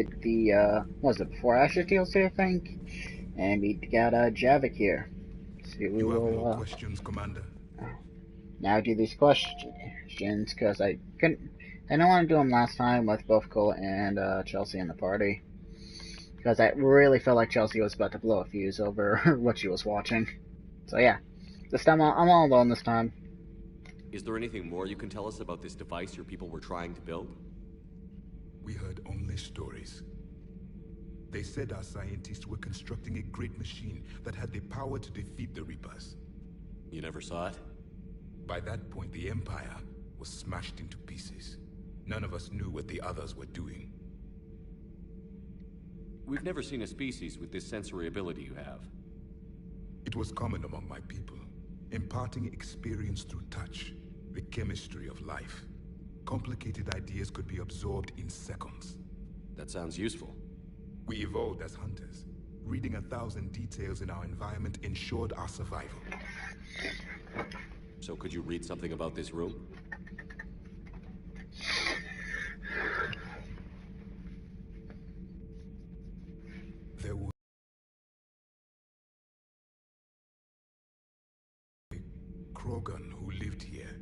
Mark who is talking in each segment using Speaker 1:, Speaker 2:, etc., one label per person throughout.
Speaker 1: the, what was it, before Asher DLC, I think? And we got, Javik here. So we
Speaker 2: You have more
Speaker 1: will,
Speaker 2: questions, Commander?
Speaker 1: now do these questions, because I didn't want to do them last time with both Cole and, Chelsea in the party. Because I really felt like Chelsea was about to blow a fuse over what she was watching. So yeah, this time I'm all alone this time.
Speaker 3: Is there anything more you can tell us about this device your people were trying to build?
Speaker 2: We heard only stories. They said our scientists were constructing a great machine that had the power to defeat the Reapers.
Speaker 3: You never saw it?
Speaker 2: By that point, the Empire was smashed into pieces. None of us knew what the others were doing.
Speaker 3: We've never seen a species with this sensory ability you have.
Speaker 2: It was common among my people, imparting experience through touch, the chemistry of life. Complicated ideas could be absorbed in seconds.
Speaker 3: That sounds useful.
Speaker 2: We evolved as hunters. Reading 1,000 details in our environment ensured our survival.
Speaker 3: So could you read something about this room?
Speaker 2: There was a Krogan who lived here.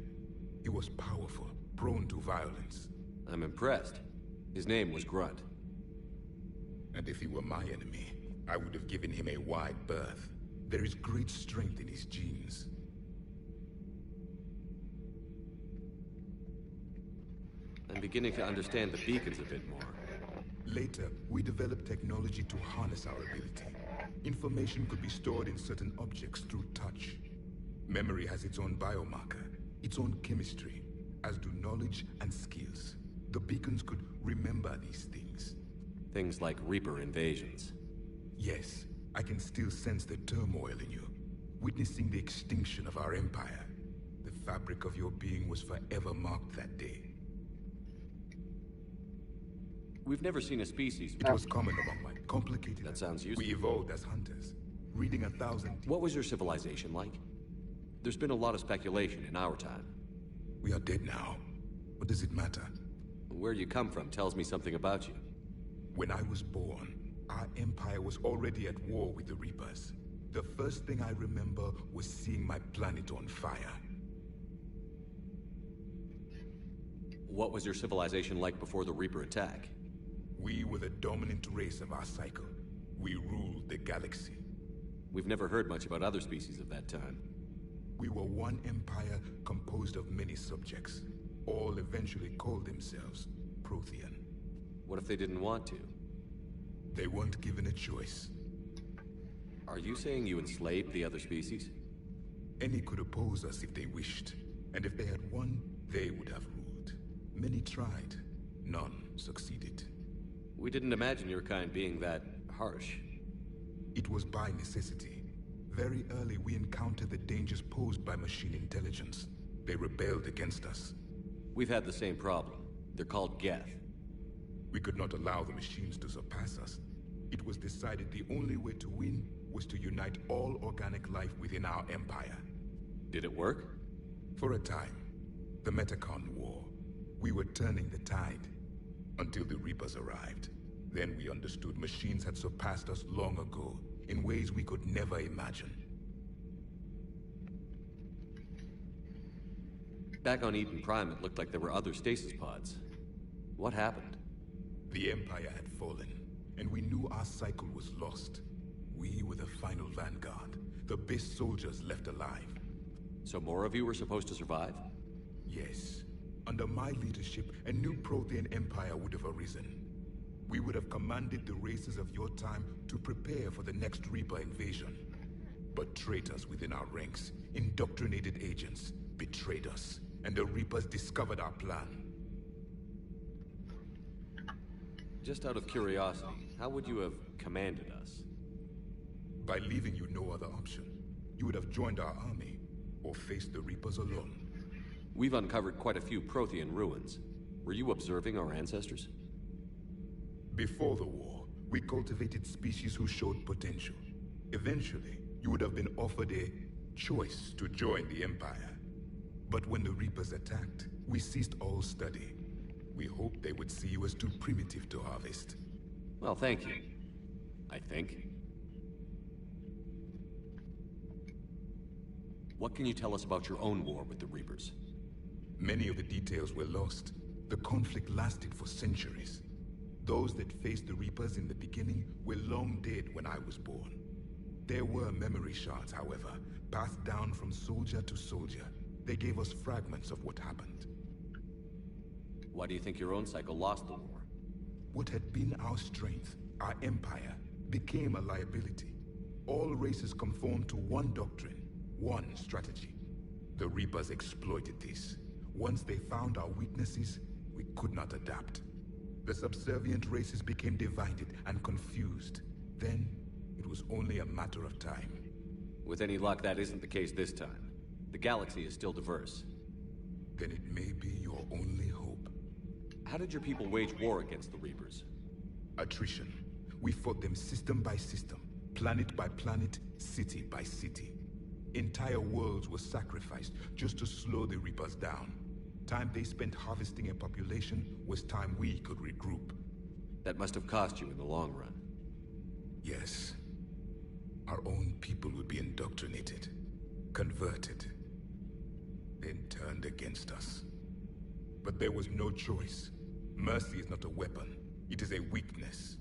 Speaker 2: He was powerful, prone to violence.
Speaker 3: I'm impressed. His name was Grunt.
Speaker 2: And if he were my enemy, I would have given him a wide berth. There is great strength in his genes.
Speaker 3: I'm beginning to understand the beacons a bit more.
Speaker 2: Later, we developed technology to harness our ability. Information could be stored in certain objects through touch. Memory has its own biomarker, its own chemistry, as do knowledge and skills. The beacons could remember these things.
Speaker 3: Things like Reaper invasions.
Speaker 2: Yes, I can still sense the turmoil in you, witnessing the extinction of our empire. The fabric of your being was forever marked that day.
Speaker 3: We've never seen a species.
Speaker 2: It was common among my complicated.
Speaker 3: That sounds useful.
Speaker 2: We evolved as hunters, reading 1,000.
Speaker 3: What was your civilization like? There's been a lot of speculation in our time.
Speaker 2: We are dead now. What does it matter?
Speaker 3: Where you come from tells me something about you.
Speaker 2: When I was born, our empire was already at war with the Reapers. The first thing I remember was seeing my planet on fire.
Speaker 3: What was your civilization like before the Reaper attack?
Speaker 2: We were the dominant race of our cycle. We ruled the galaxy.
Speaker 3: We've never heard much about other species of that time.
Speaker 2: We were one empire composed of many subjects. All eventually called themselves Prothean.
Speaker 3: What if they didn't want to?
Speaker 2: They weren't given a choice.
Speaker 3: Are you saying you enslaved the other species?
Speaker 2: Any could oppose us if they wished. And if they had won, they would have ruled. Many tried. None succeeded.
Speaker 3: We didn't imagine your kind being that harsh.
Speaker 2: It was by necessity. Very early we encountered the dangers posed by machine intelligence. They rebelled against us.
Speaker 3: We've had the same problem. They're called Geth.
Speaker 2: We could not allow the machines to surpass us. It was decided the only way to win was to unite all organic life within our empire.
Speaker 3: Did it work?
Speaker 2: For a time. The Metacon War. We were turning the tide. Until the Reapers arrived. Then we understood machines had surpassed us long ago, in ways we could never imagine.
Speaker 3: Back on Eden Prime, it looked like there were other stasis pods. What happened?
Speaker 2: The Empire had fallen, and we knew our cycle was lost. We were the final vanguard, the best soldiers left alive.
Speaker 3: So more of you were supposed to survive?
Speaker 2: Yes. Under my leadership, a new Prothean empire would have arisen. We would have commanded the races of your time to prepare for the next Reaper invasion. But traitors within our ranks, indoctrinated agents, betrayed us, and the Reapers discovered our plan.
Speaker 3: Just out of curiosity, how would you have commanded us?
Speaker 2: By leaving you no other option. You would have joined our army, or faced the Reapers alone.
Speaker 3: We've uncovered quite a few Prothean ruins. Were you observing our ancestors?
Speaker 2: Before the war, we cultivated species who showed potential. Eventually, you would have been offered a choice to join the Empire. But when the Reapers attacked, we ceased all study. We hoped they would see you as too primitive to harvest.
Speaker 3: Well, thank you. I think. What can you tell us about your own war with the Reapers?
Speaker 2: Many of the details were lost. The conflict lasted for centuries. Those that faced the Reapers in the beginning were long dead when I was born. There were memory shards, however, passed down from soldier to soldier. They gave us fragments of what happened.
Speaker 3: Why do you think your own cycle lost the war?
Speaker 2: What had been our strength, our empire, became a liability. All races conformed to one doctrine, one strategy. The Reapers exploited this. Once they found our weaknesses, we could not adapt. The subservient races became divided and confused. Then, it was only a matter of time.
Speaker 3: With any luck, that isn't the case this time. The galaxy is still diverse.
Speaker 2: Then it may be your only hope.
Speaker 3: How did your people wage war against the Reapers?
Speaker 2: Attrition. We fought them system by system, planet by planet, city by city. Entire worlds were sacrificed just to slow the Reapers down. Time they spent harvesting a population was time we could regroup.
Speaker 3: That must have cost you in the long run.
Speaker 2: Yes. Our own people would be indoctrinated, converted, then turned against us. But there was no choice. Mercy is not a weapon. It is a weakness.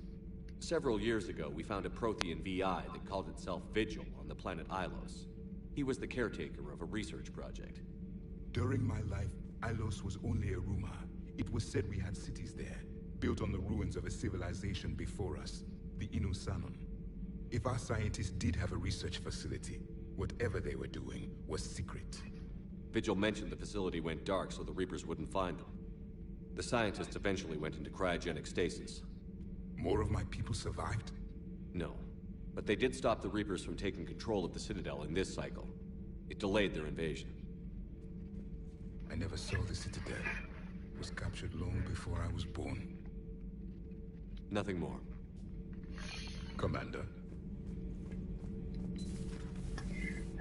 Speaker 3: Several years ago, we found a Prothean VI that called itself Vigil on the planet Ilos. He was the caretaker of a research project.
Speaker 2: During my life, Ilos was only a rumor. It was said we had cities there, built on the ruins of a civilization before us, the Inusanon. If our scientists did have a research facility, whatever they were doing was secret.
Speaker 3: Vigil mentioned the facility went dark so the Reapers wouldn't find them. The scientists eventually went into cryogenic stasis.
Speaker 2: More of my people survived?
Speaker 3: No, but they did stop the Reapers from taking control of the Citadel in this cycle. It delayed their invasion.
Speaker 2: I never saw the Citadel. It was captured long before I was born.
Speaker 3: Nothing more.
Speaker 2: Commander.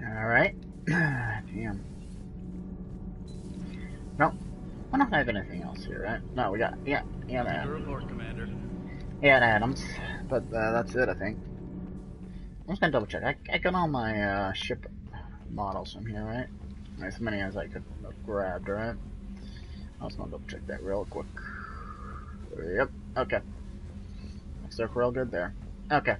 Speaker 1: Alright. Damn. No. I don't have anything else here, right? No, we got, yeah,
Speaker 4: Your report, Commander.
Speaker 1: yeah, Adams. But that's it, I think. I'm just gonna double check. I got all my ship models from here, right? As many as I could have grabbed, right? I was gonna double check that real quick. Yep, okay. Looks like real good there. Okay.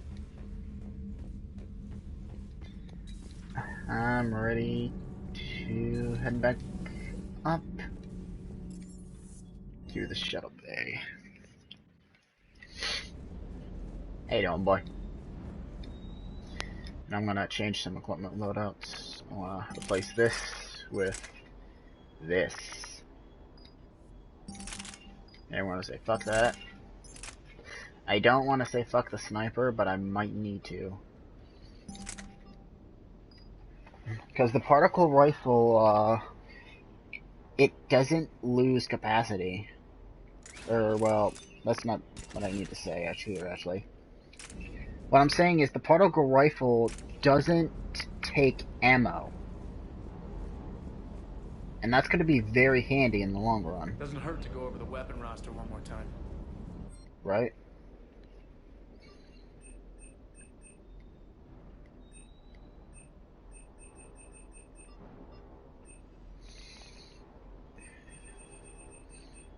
Speaker 1: I'm ready to head back up to the shuttle bay. How you doing, boy? And I'm gonna change some equipment loadouts. I wanna replace this with this. I want to say fuck that. I don't want to say fuck the sniper, but I might need to. Because the particle rifle, it doesn't lose capacity. Or, well, that's not what I need to say, actually. What I'm saying is the particle rifle doesn't take ammo. And that's going to be very handy in the long run.
Speaker 4: Doesn't hurt to go over the weapon roster one more time.
Speaker 1: Right?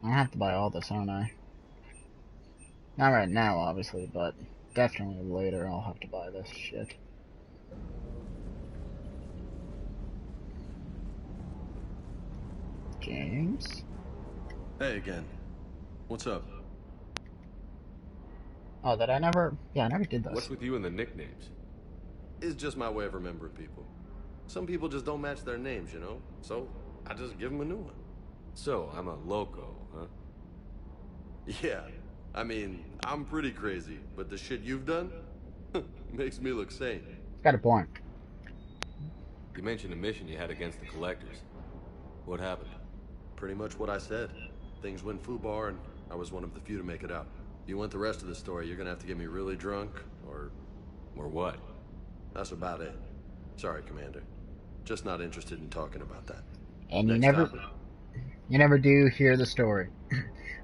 Speaker 1: I have to buy all this, aren't I? Not right now, obviously, but definitely later I'll have to buy this shit. James?
Speaker 5: Hey again. What's up?
Speaker 1: Oh, I never did this.
Speaker 3: What's with you and the nicknames?
Speaker 5: It's just my way of remembering people. Some people just don't match their names, you know? So, I just give them a new one.
Speaker 3: So, I'm a loco, huh?
Speaker 5: Yeah. I mean, I'm pretty crazy, but the shit you've done makes me look sane.
Speaker 1: Got a point.
Speaker 3: You mentioned a mission you had against the Collectors. What happened?
Speaker 5: Pretty much what I said. Things went foobar, and I was one of the few to make it out. If you want the rest of the story, you're gonna have to get me really drunk, or...
Speaker 3: Or what?
Speaker 5: That's about it. Sorry, Commander. Just not interested in talking about that.
Speaker 1: And
Speaker 5: Next
Speaker 1: you
Speaker 5: topic.
Speaker 1: never do hear the story.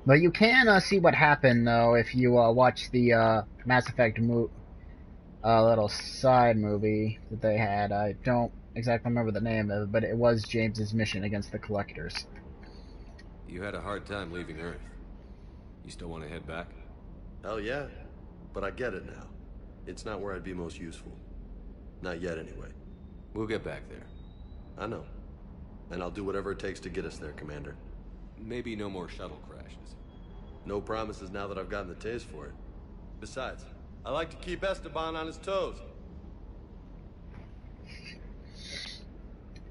Speaker 1: But you can see what happened though if you watch the Mass Effect little side movie that they had. I don't exactly remember the name of it, but it was James's mission against the Collectors.
Speaker 3: You had a hard time leaving Earth. You still want to head back?
Speaker 5: Hell yeah. But I get it now. It's not where I'd be most useful. Not yet, anyway.
Speaker 3: We'll get back there.
Speaker 5: I know. And I'll do whatever it takes to get us there, Commander.
Speaker 3: Maybe no more shuttle crashes.
Speaker 5: No promises now that I've gotten the taste for it. Besides, I like to keep Esteban on his toes.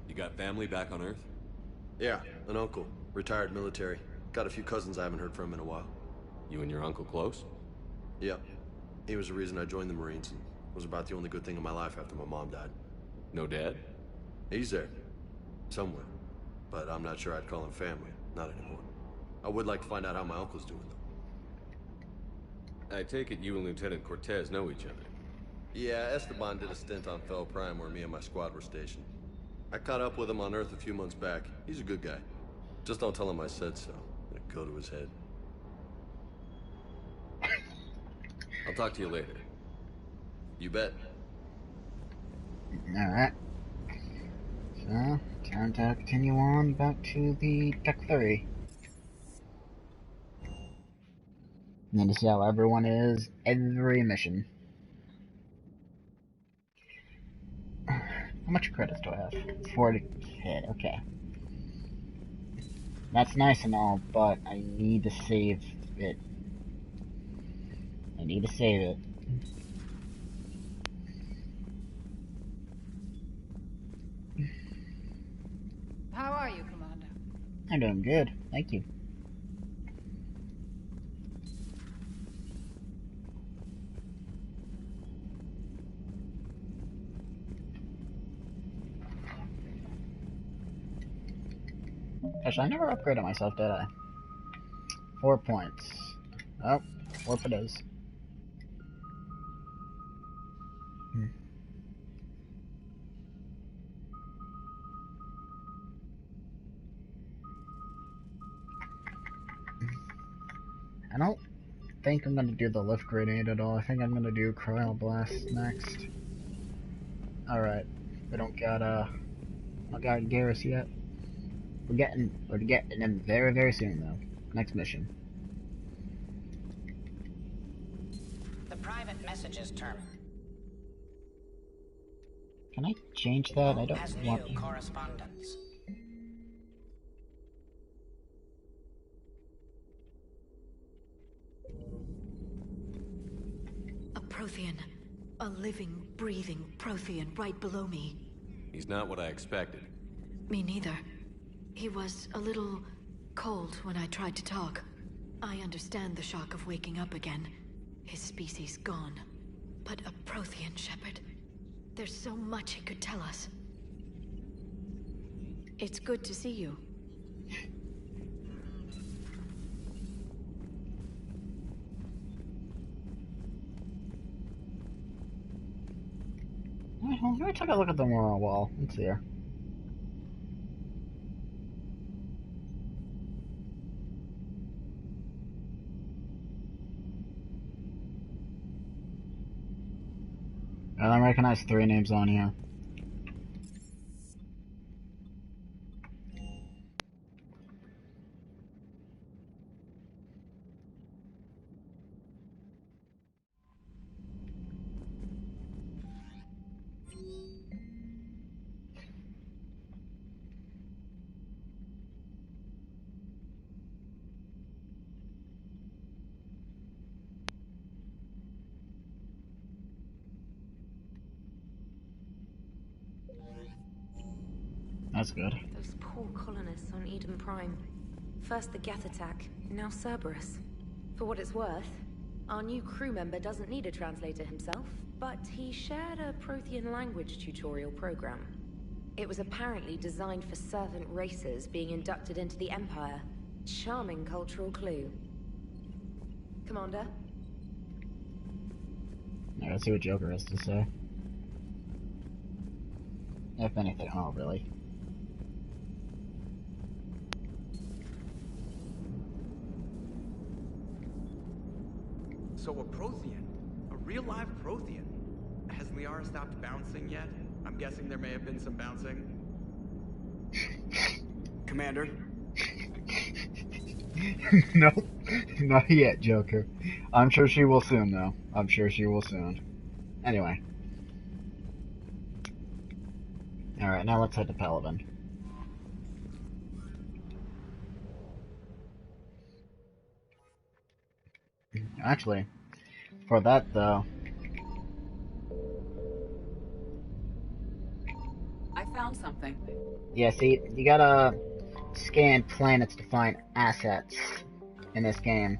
Speaker 3: You got family back on Earth?
Speaker 5: Yeah, an uncle. Retired military. Got a few cousins I haven't heard from in a while.
Speaker 3: You and your uncle close?
Speaker 5: Yep. He was the reason I joined the Marines and was about the only good thing in my life after my mom died.
Speaker 3: No dad?
Speaker 5: He's there. Somewhere. But I'm not sure I'd call him family. Not anymore. I would like to find out how my uncle's doing, though.
Speaker 3: I take it you and Lieutenant Cortez know each other.
Speaker 5: Yeah, Esteban did a stint on Fel Prime where me and my squad were stationed. I caught up with him on Earth a few months back. He's a good guy. Just don't tell him I said so. It'll go to his head.
Speaker 3: I'll talk to you later.
Speaker 5: You bet.
Speaker 1: Alright. So, time to continue on back to the Tech 3. Need to see how everyone is every mission. How much credits do I have? 40 kid, okay. That's nice and all, but I need to save it. I need to save it.
Speaker 6: How are you, Commander?
Speaker 1: I'm doing good, thank you. Gosh, I never upgraded myself, did I? 4 points. Oh, warp it is. I don't think I'm gonna do the lift grenade at all. I think I'm gonna do cryo blast next. Alright. We don't got Garrus yet. We're getting him very, very soon though. Next mission.
Speaker 7: The private messages term.
Speaker 1: Can I change that? I
Speaker 7: Has
Speaker 1: don't
Speaker 7: new
Speaker 1: want.
Speaker 7: correspondence.
Speaker 8: A Prothean. A living, breathing Prothean right below me.
Speaker 3: He's not what I expected.
Speaker 8: Me neither. He was a little cold when I tried to talk. I understand the shock of waking up again. His species gone. But a Prothean, Shepard. There's so much it could tell us. It's good to see you.
Speaker 1: Let me take a look at the memorial wall. Let's see here. I don't recognize 3 names on here. That's good.
Speaker 9: Those poor colonists on Eden Prime. First the Geth attack, now Cerberus. For what it's worth, our new crew member doesn't need a translator himself, but he shared a Prothean language tutorial program. It was apparently designed for servant races being inducted into the Empire. Charming cultural clue. Commander?
Speaker 1: Yeah, let's see what Joker has to say. If anything, oh really.
Speaker 10: So a Prothean. A real live Prothean. Has Liara stopped bouncing yet? I'm guessing there may have been some bouncing.
Speaker 4: Commander?
Speaker 1: No, not yet, Joker. I'm sure she will soon, though. I'm sure she will soon. Anyway. Alright, now let's head to Palaven. Actually, for that, though...
Speaker 6: I found something.
Speaker 1: Yeah, see, you gotta scan planets to find assets in this game.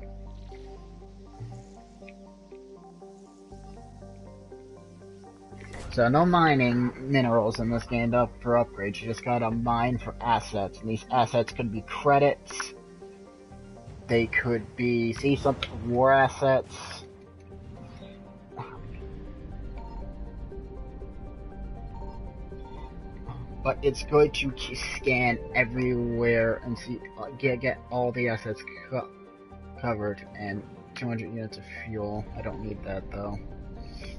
Speaker 1: So no mining minerals in this game up for upgrades, you just gotta mine for assets, and these assets could be credits, they could be, see, some war assets. But it's good to scan everywhere and see, get all the assets covered, and 200 units of fuel. I don't need that though.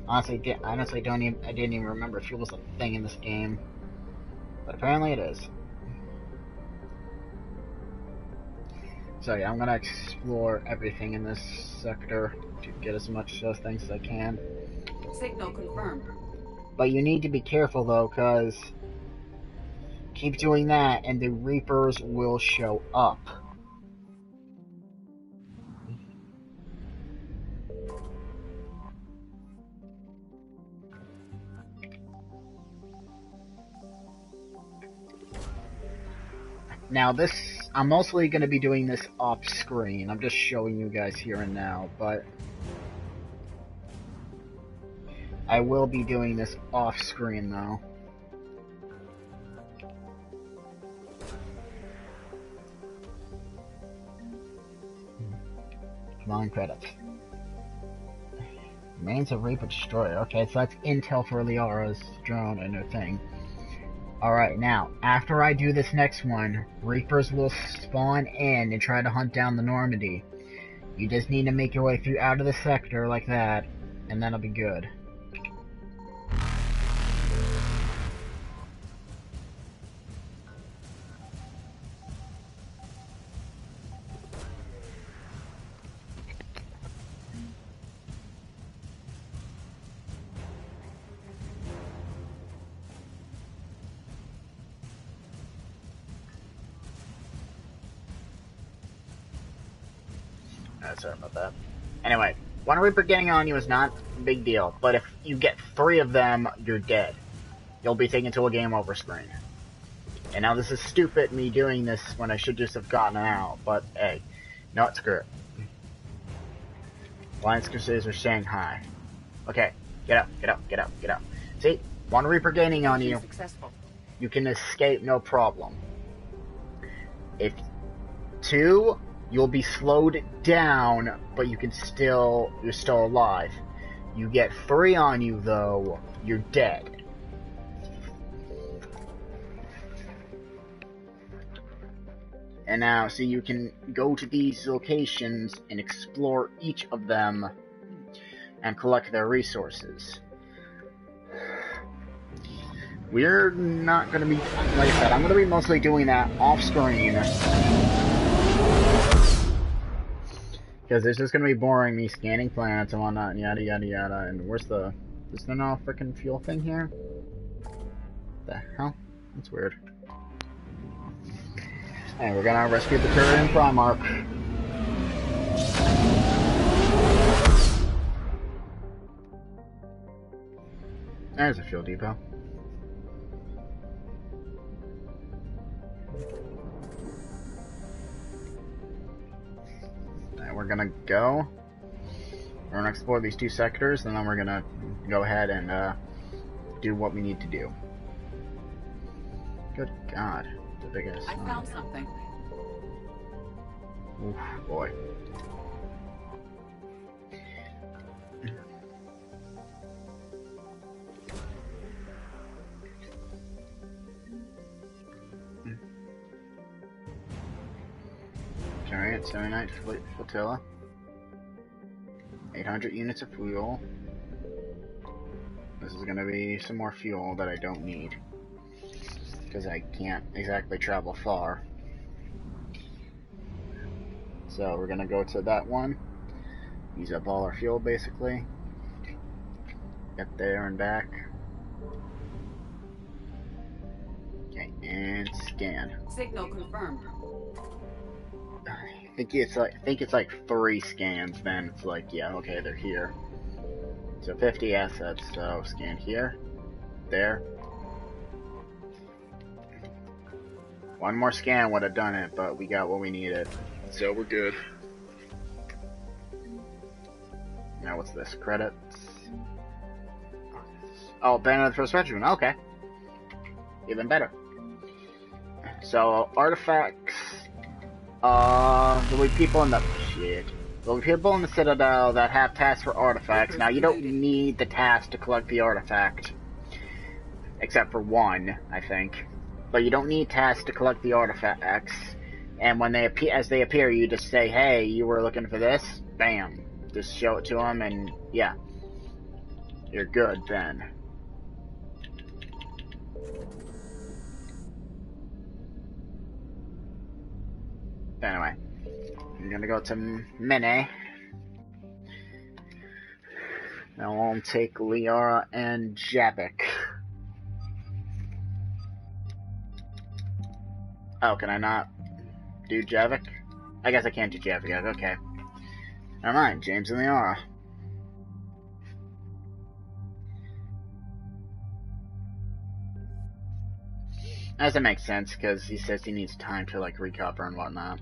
Speaker 1: Honestly, I didn't even remember fuel was a thing in this game, but apparently it is. So yeah, I'm gonna explore everything in this sector to get as much of those things as I can.
Speaker 6: Signal confirmed.
Speaker 1: But you need to be careful though, cause keep doing that and the Reapers will show up. Now this, I'm mostly going to be doing this off screen. I'm just showing you guys here and now, but I will be doing this off screen though. Come on, credits. Remains of Reaper Destroyer. Okay, so that's intel for Liara's drone and her thing. Alright, now, after I do this next one, Reapers will spawn in and try to hunt down the Normandy. You just need to make your way through out of the sector like that, and that'll be good. Sorry about that. Anyway, one Reaper getting on you is not a big deal, but if you get 3 of them, you're dead. You'll be taken to a game over screen. And now this is stupid, me doing this when I should just have gotten out, but hey, no, it's good. Alliance Crusaders are saying hi. Okay, get up, get up, get up, get up. See, one Reaper gaining on you, you can escape no problem. If 2, you'll be slowed down, but you're still alive. You get 3 on you though, you're dead. And now, so you can go to these locations and explore each of them and collect their resources. We're not going to be, like I said, I'm going to be mostly doing that off screen. Because it's just going to be boring, me scanning planets and whatnot, and yada yada yada. And where's the... Is there no freaking fuel thing here? The hell? That's weird. Hey, we're gonna rescue the Vakarian Primark. There's a fuel depot. We're gonna go. We're gonna explore these 2 sectors, and then we're gonna go ahead and do what we need to do. Good God, the biggest.
Speaker 6: I found something.
Speaker 1: Oof, boy. Chariot, 79th Fleet Flotilla. A 800 units of fuel. This is gonna be some more fuel that I don't need, because I can't exactly travel far. So we're gonna go to that one, use up all our fuel basically, get there and back. Okay, and scan.
Speaker 6: Signal confirmed.
Speaker 1: I think it's like 3 scans. Then it's like, yeah, okay, they're here. So 50 assets. So scan here, there. One more scan would have done it, but we got what we needed, so we're good. Now what's this? Credits. Oh, Banner of the First Regiment. Okay, even better. So artifacts. There'll be people in the There'll be people in the Citadel that have tasks for artifacts. Now you don't need the task to collect the artifact, except for one, I think. But you don't need tasks to collect the artifacts. And when they appear, as they appear, you just say, "Hey, you were looking for this?" Bam, just show it to them, and yeah, you're good then. Anyway, I'm gonna go to Mene. Now I'll take Liara and Javik. Oh, can I not do Javik? I guess I can't do Javik yet. Okay. Never mind, James and Liara. As it makes sense, because he says he needs time to, like, recover and whatnot.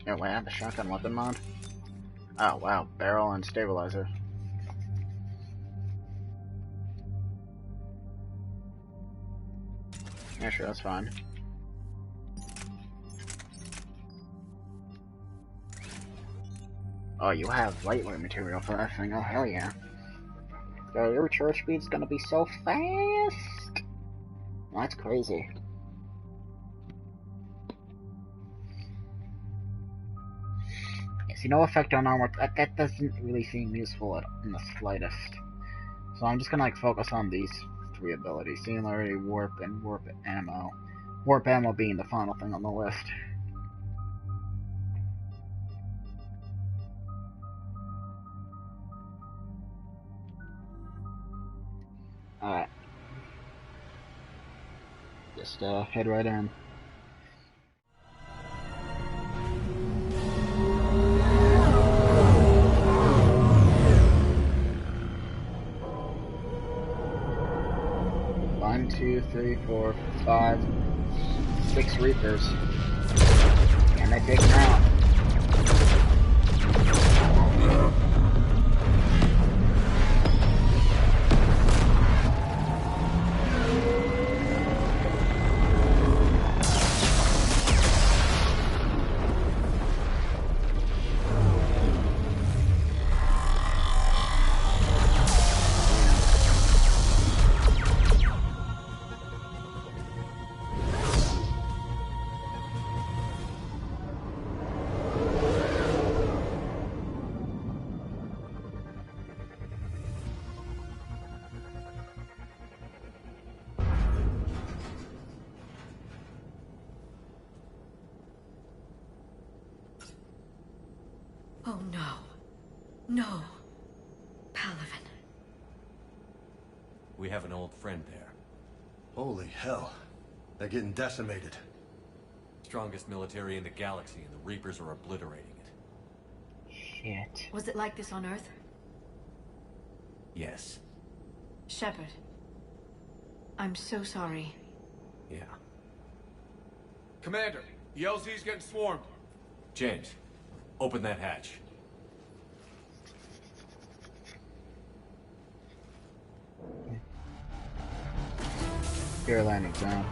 Speaker 1: Oh, wait, I have the shotgun weapon mod? Oh, wow. Barrel and stabilizer. Yeah, sure, that's fine. Oh, you have lightweight material for that thing. Oh, hell yeah. Your recharge speed's gonna be so fast! That's crazy. See, no effect on armor. That doesn't really seem useful in the slightest. So I'm just gonna like focus on these 3 abilities: Singularity, Warp, and Warp Ammo. Warp Ammo being the final thing on the list. Alright. Just head right in. One, 2, 3, 4, 5, 6 Reapers. Can they take them out?
Speaker 8: Oh no. No. Palaven.
Speaker 3: We have an old friend there.
Speaker 5: Holy hell. They're getting decimated.
Speaker 3: Strongest military in the galaxy, and the Reapers are obliterating it.
Speaker 1: Shit.
Speaker 8: Was it like this on Earth?
Speaker 3: Yes.
Speaker 8: Shepard. I'm so sorry.
Speaker 3: Yeah.
Speaker 4: Commander, the LZ's getting swarmed.
Speaker 3: James, open that hatch.
Speaker 1: Here, landing zone.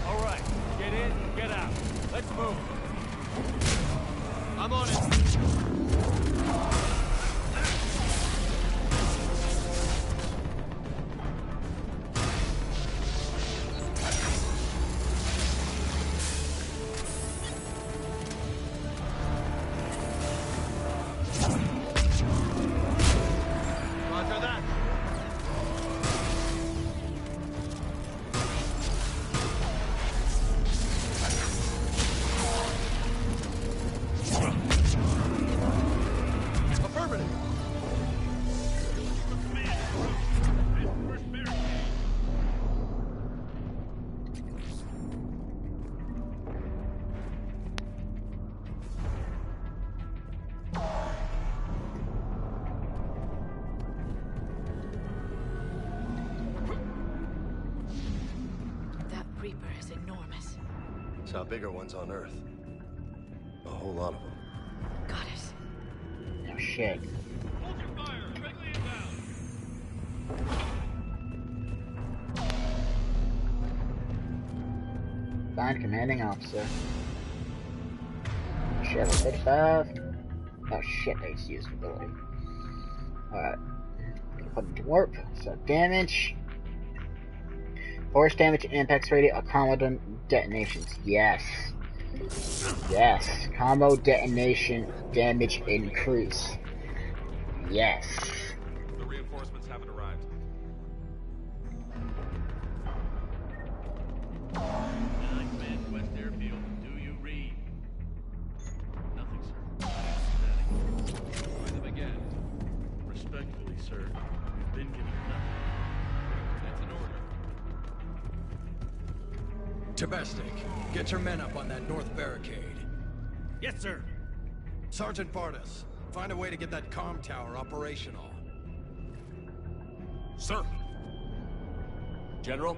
Speaker 4: All right, get in, get out. Let's move. I'm on it.
Speaker 8: Reaper is enormous.
Speaker 5: Saw bigger ones on Earth. A whole lot of them.
Speaker 8: Got it.
Speaker 1: Oh shit.
Speaker 4: Hold your fire. Quickly inbound.
Speaker 1: Find commanding officer. Shepard 35. Oh shit, they just used ability. Alright. Put into warp. So damage. Force damage, impacts radius, or combo detonations. Yes. Yes. Combo detonation damage increase. Yes.
Speaker 4: The reinforcements haven't arrived. 9 men, West Airfield. Do you read? Nothing, sir. Try them again. Respectfully, sir. We've been given nothing. That's an order.
Speaker 11: Domestic, get your men up on that north barricade.
Speaker 4: Yes, sir.
Speaker 11: Sergeant Bardas, find a way to get that comm tower operational.
Speaker 4: Sir.
Speaker 3: General?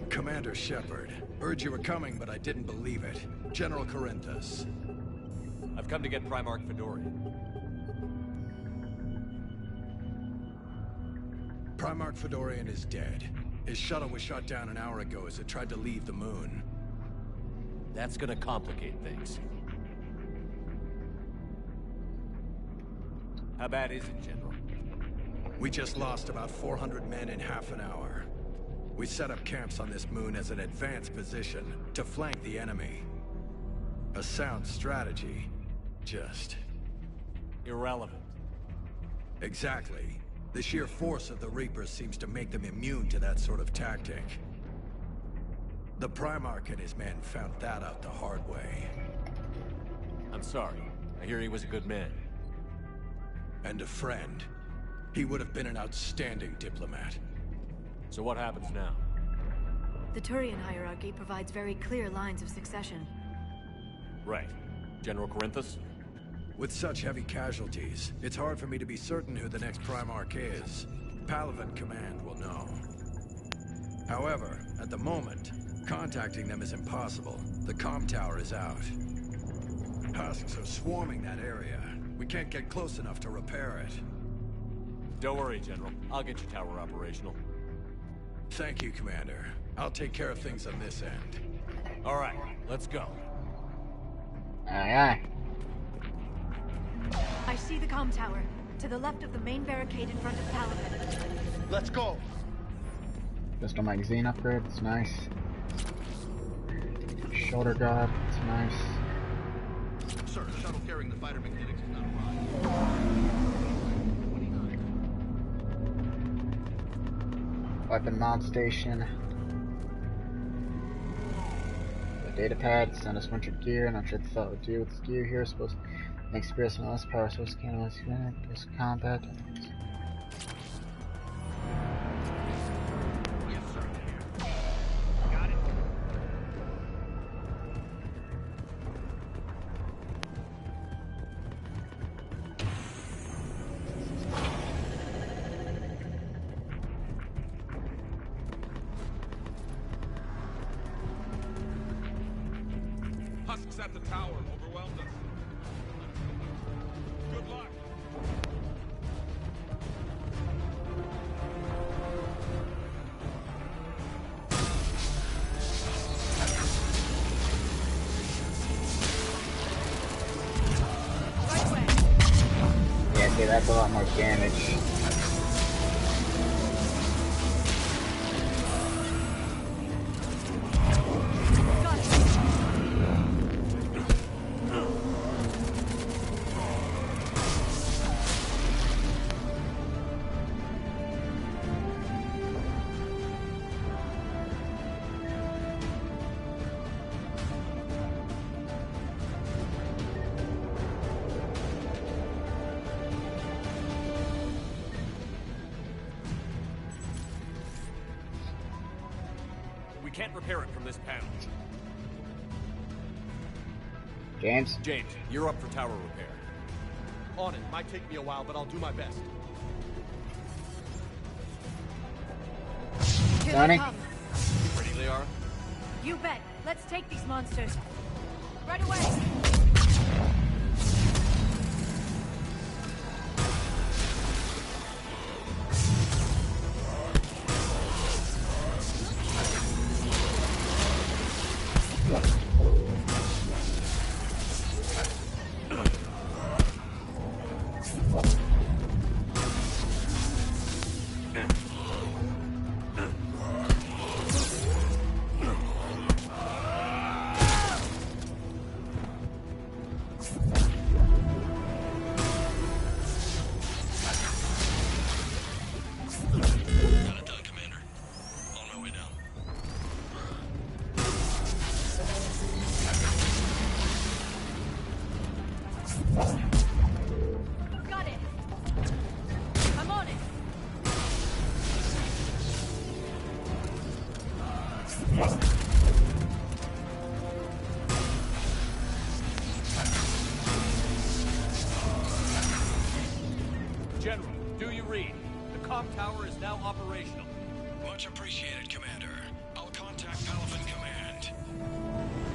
Speaker 11: Commander Shepard, heard you were coming, but I didn't believe it. General Corinthus.
Speaker 3: I've come to get Primark Fedorian.
Speaker 11: Primark Fedorian is dead. His shuttle was shot down an hour ago as it tried to leave the moon.
Speaker 3: That's gonna complicate things. How bad is it, General?
Speaker 11: We just lost about 400 men in half an hour. We set up camps on this moon as an advanced position to flank the enemy. A sound strategy. Just...
Speaker 3: irrelevant.
Speaker 11: Exactly. The sheer force of the Reapers seems to make them immune to that sort of tactic. The Primark and his men found that out the hard way.
Speaker 3: I'm sorry. I hear he was a good man.
Speaker 11: And a friend. He would have been an outstanding diplomat.
Speaker 3: So what happens now?
Speaker 8: The Turian hierarchy provides very clear lines of succession.
Speaker 3: Right. General Corinthus?
Speaker 11: With such heavy casualties, it's hard for me to be certain who the next Primarch is. Palaven Command will know. However, at the moment, contacting them is impossible. The comm tower is out. Husks are swarming that area. We can't get close enough to repair it.
Speaker 3: Don't worry, General. I'll get your tower operational.
Speaker 11: Thank you, Commander. I'll take care of things on this end.
Speaker 3: All right, let's go.
Speaker 1: Aye, aye.
Speaker 8: I see the comm tower, to the left of the main barricade in front of Palaven.
Speaker 5: Let's go!
Speaker 1: Pistol magazine upgrade, it's nice. Shoulder guard, it's nice.
Speaker 5: Sir, the shuttle carrying the fighter mechanics has not arrived.
Speaker 1: Weapon mod station. The data pad, send us bunch of gear, not sure what the thought would do with this gear here. Supposed to make spirits and less power source canvas unit, plus combat.
Speaker 4: Yes, sir. Got it. Husks at the tower overwhelmed us. Good luck.
Speaker 1: Yeah, see, that's a lot more damage.
Speaker 3: We can't repair it from this panel.
Speaker 1: James?
Speaker 3: James, you're up for tower repair.
Speaker 5: On it. Might take me a while, but I'll do my best.
Speaker 1: Johnny?
Speaker 5: Ready, Liara?
Speaker 8: You bet. Let's take these monsters. Right away!
Speaker 3: General, do you read? The comm tower is now operational.
Speaker 11: Much appreciated, Commander. I'll contact Palaven Command.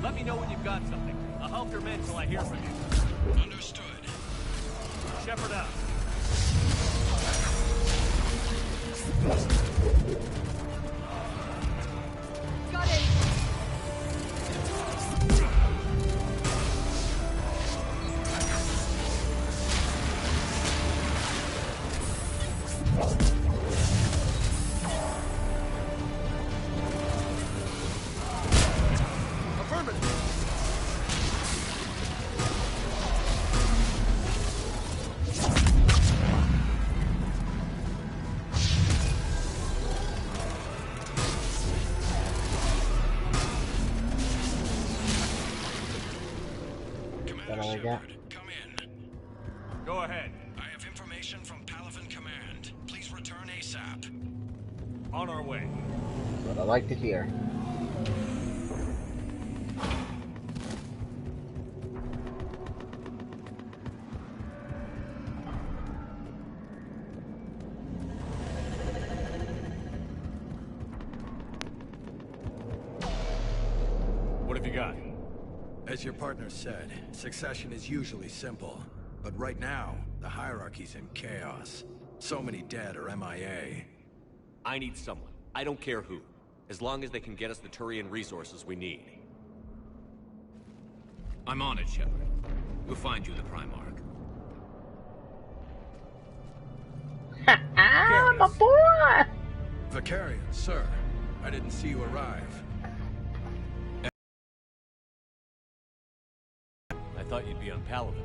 Speaker 3: Let me know when you've got something. I'll help your men till I hear from you.
Speaker 11: Understood.
Speaker 3: Shepard out.
Speaker 8: Got it!
Speaker 11: Shepard, come in.
Speaker 3: Go ahead.
Speaker 11: I have information from Palaven Command. Please return ASAP.
Speaker 3: On our way.
Speaker 1: That's what I like to hear.
Speaker 3: What have you got?
Speaker 11: As your partner said, succession is usually simple. But right now, the hierarchy's in chaos. So many dead or MIA.
Speaker 3: I need someone. I don't care who. As long as they can get us the Turian resources we need.
Speaker 12: I'm on it, Shepard. We'll find you the Primark.
Speaker 1: Ah, my boy!
Speaker 11: Vakarian, sir. I didn't see you arrive.
Speaker 3: I thought you'd be on Palaven.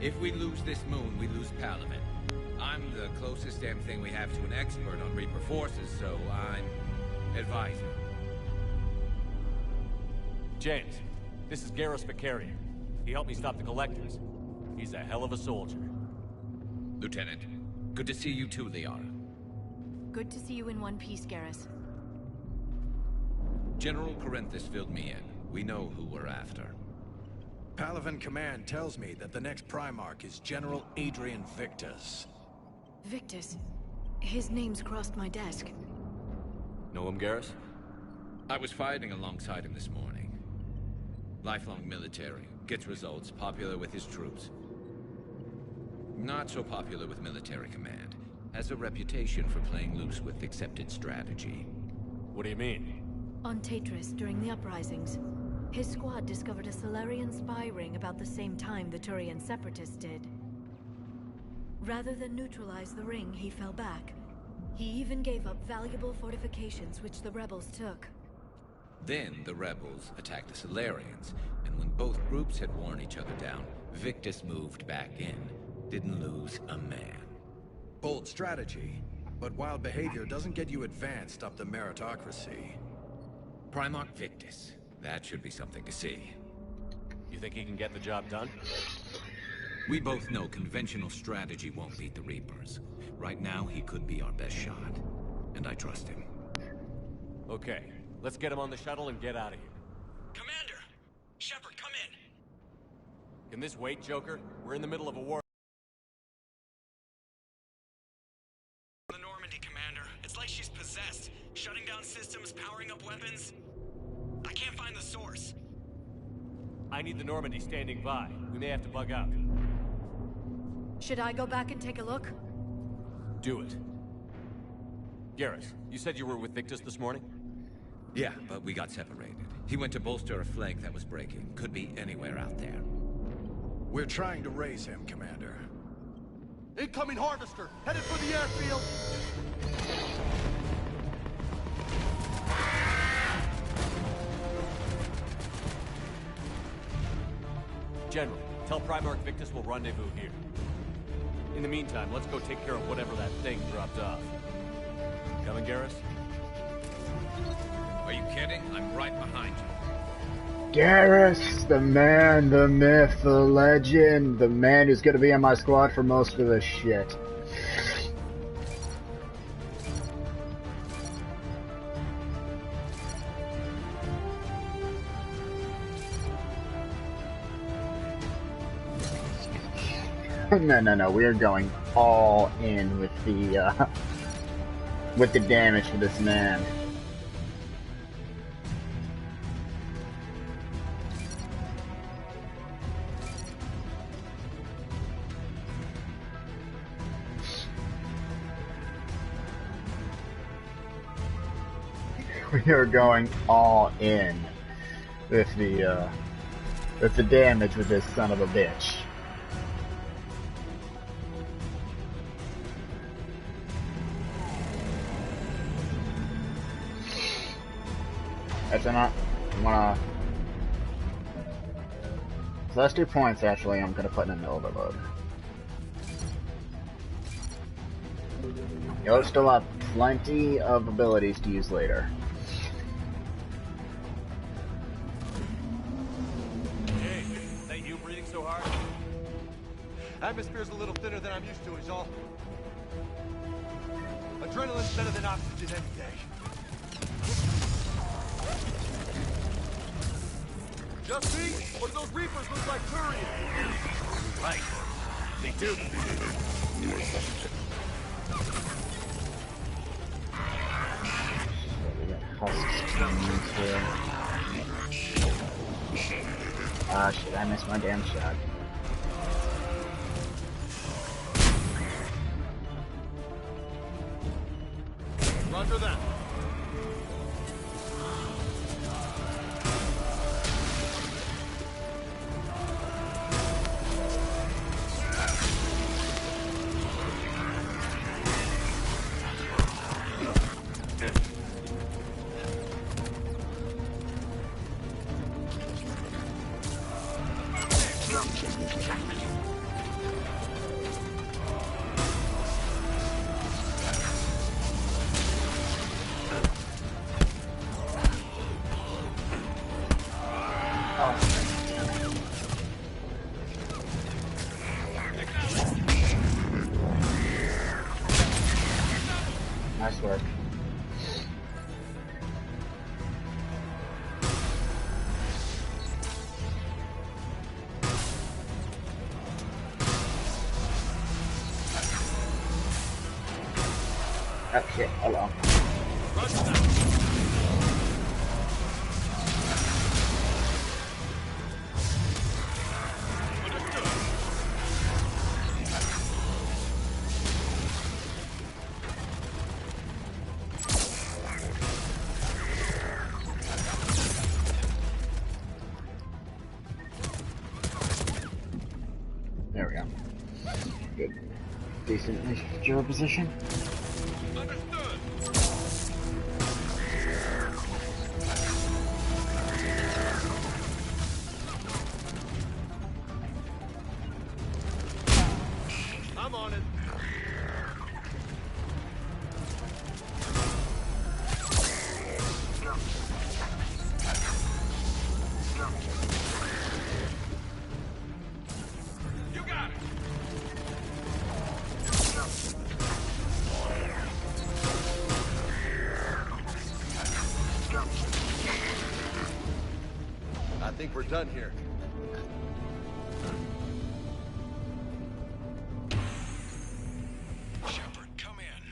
Speaker 12: If we lose this moon, we lose Palaven. I'm the closest damn thing we have to an expert on Reaper forces, so I'm advising.
Speaker 3: James, this is Garrus Vakarian. He helped me stop the Collectors. He's a hell of a soldier.
Speaker 12: Lieutenant, good to see you too, Liara.
Speaker 8: Good to see you in one piece, Garrus.
Speaker 12: General Corinthus filled me in. We know who we're after.
Speaker 11: Palaven Command tells me that the next Primark is General Adrian Victus.
Speaker 8: Victus? His name's crossed my desk.
Speaker 3: Know him, Garrus?
Speaker 12: I was fighting alongside him this morning. Lifelong military, gets results, popular with his troops. Not so popular with military command. Has a reputation for playing loose with accepted strategy.
Speaker 3: What do you mean?
Speaker 8: On Tatris, during the uprisings, his squad discovered a Solarian spy ring about the same time the Turian separatists did. Rather than neutralize the ring, he fell back. He even gave up valuable fortifications which the rebels took.
Speaker 12: Then the rebels attacked the Solarians, and when both groups had worn each other down, Victus moved back in. Didn't lose a man.
Speaker 11: Bold strategy, but wild behavior doesn't get you advanced up the meritocracy.
Speaker 12: Primark Victus. That should be something to see.
Speaker 3: You think he can get the job done?
Speaker 12: We both know conventional strategy won't beat the Reapers. Right now, he could be our best shot. And I trust him.
Speaker 3: Okay, let's get him on the shuttle and get out of here.
Speaker 11: Commander! Shepard, come in!
Speaker 3: Can this wait, Joker? We're in the middle of a war.
Speaker 11: The Normandy, Commander. It's like she's possessed. Shutting down systems, powering up weapons.
Speaker 13: source.
Speaker 3: I need the Normandy standing by. We may have to bug out.
Speaker 8: Should I go back and take a look?
Speaker 3: Do it. Garrus, you said you were with Victus this morning?
Speaker 12: Yeah, but we got separated. He went to bolster a flank that was breaking. Could be anywhere out there.
Speaker 11: We're trying to raise him, Commander.
Speaker 14: Incoming harvester! Headed for the airfield!
Speaker 3: General, tell Primark Victus will rendezvous here. In the meantime, let's go take care of whatever that thing dropped off. Coming, Garrus?
Speaker 12: Are you kidding? I'm right behind you.
Speaker 1: Garrus, the man, the myth, the legend, the man who's gonna be on my squad for most of this shit. No, we are going all in with the damage for this man. We are going all in with the damage with this son of a bitch. Actually, not. So that's 2 points. Actually, I'm gonna put in the overload. You'll still have plenty of abilities to use later.
Speaker 3: Hey, is that you breathing so hard?
Speaker 14: Atmosphere's a little thinner than I'm used to, is all. Adrenaline's better than oxygen any day. Just me? Or do those Reapers look like Turians?
Speaker 3: Right. They do.
Speaker 1: Ah, shit, I missed my damn shot.
Speaker 14: Roger that.
Speaker 1: Nice work. Oh shit, hold on. There we go. Good. Decently secure position.
Speaker 14: I'm on it. You got it. I think we're done here.
Speaker 11: Shepard, come in.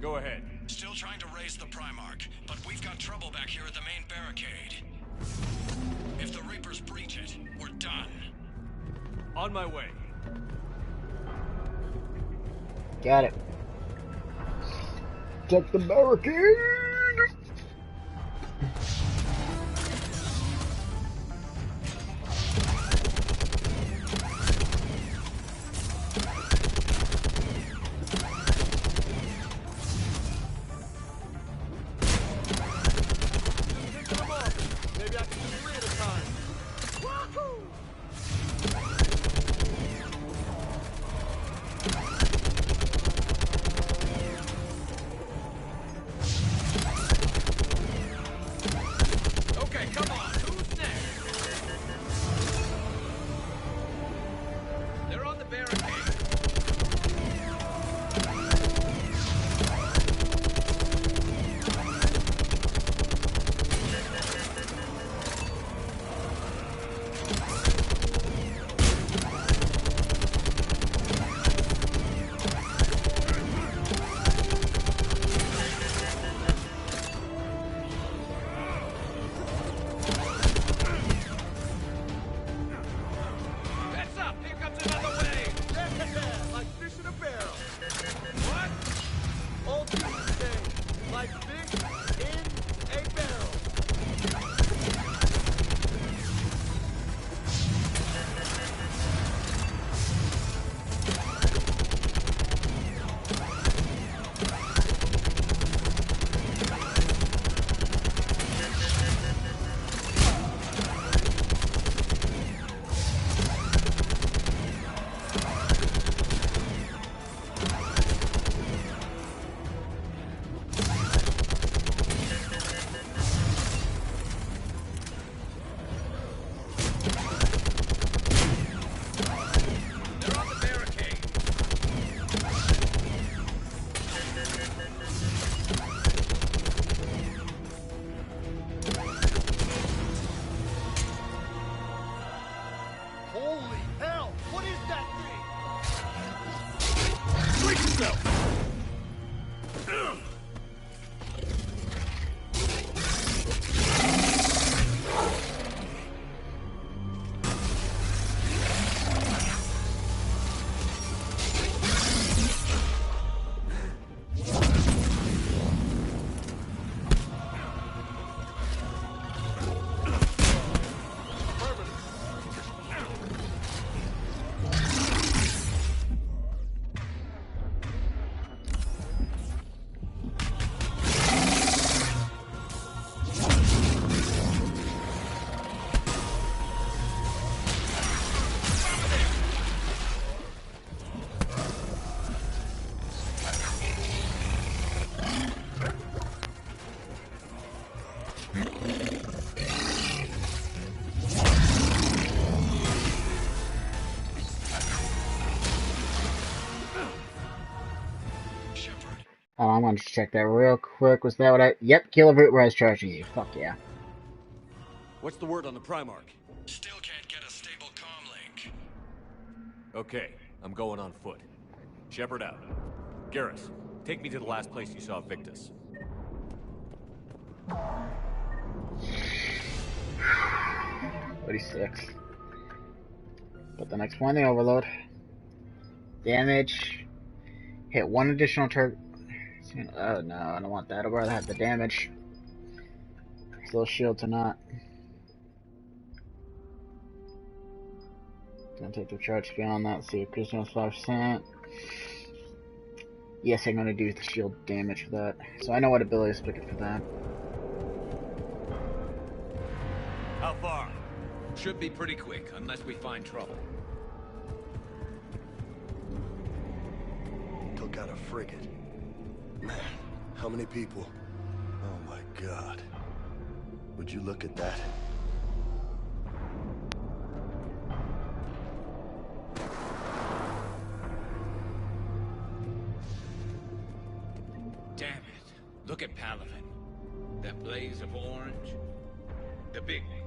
Speaker 3: Go ahead.
Speaker 11: Still trying to raise the Primark, but we've got trouble back here at the main barricade. If the Reapers breach it, we're done.
Speaker 3: On my way.
Speaker 1: Got it. Check the barricade!
Speaker 14: Maybe I can do 3 at a time. Wahoo!
Speaker 12: Okay, come on. Who's next? They're on the barricade. Heads up! Here comes another wave!
Speaker 14: Yeah, like fish in a barrel.
Speaker 12: What?
Speaker 14: Old people say, like fish in a barrel.
Speaker 12: They're on the barricade.
Speaker 14: Holy hell! What is that thing? Brace yourself!
Speaker 1: Oh, I'm gonna check that real quick. Was that what I... Yep, Killer Root was charging you. Fuck yeah.
Speaker 3: What's the word on the Primark?
Speaker 11: Still can't get a stable comm link.
Speaker 3: Okay, I'm going on foot. Shepard out. Garrus, take me to the last place you saw Victus.
Speaker 1: 36. But the next one, the Overload. Damage. Hit one additional target. Oh no, I don't want that. I'd rather have the damage. Slow shield to not. Gonna take the charge beyond that. See if Christian 5%. Yes, I'm gonna do the shield damage for that. So I know what ability to pick it for that.
Speaker 3: How far?
Speaker 12: Should be pretty quick, unless we find trouble.
Speaker 14: Took out a frigate. Man, how many people? Oh my god. Would you look at that?
Speaker 12: Damn it. Look at Palaven. That blaze of orange. The big one.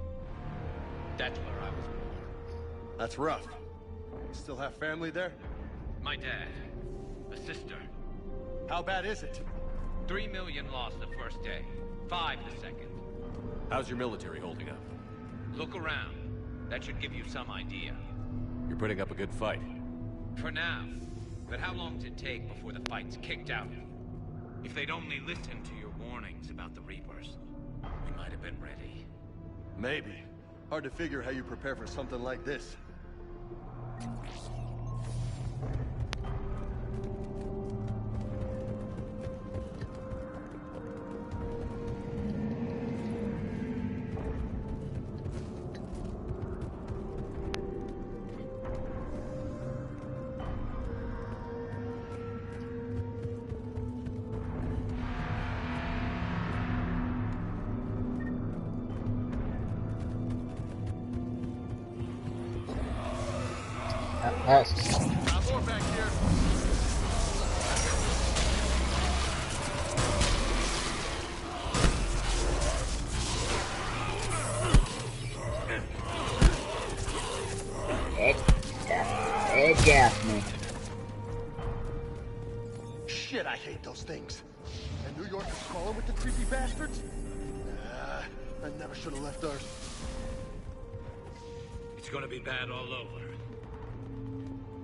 Speaker 12: That's where I was born.
Speaker 14: That's rough. Still have family there?
Speaker 12: My dad. A sister.
Speaker 14: How bad is it?
Speaker 12: 3 million lost the first day. 5 the second.
Speaker 3: How's your military holding up?
Speaker 12: Look around. That should give you some idea.
Speaker 3: You're putting up a good fight.
Speaker 12: For now. But how long does it take before the fight's kicked out? If they'd only listened to your warnings about the Reapers, we might have been ready.
Speaker 14: Maybe. Hard to figure how you prepare for something like this.
Speaker 10: More back here.
Speaker 1: It gassed me.
Speaker 14: Shit, I hate those things. And New York is crawling with the creepy bastards? I never should have left Earth.
Speaker 12: It's gonna be bad all over.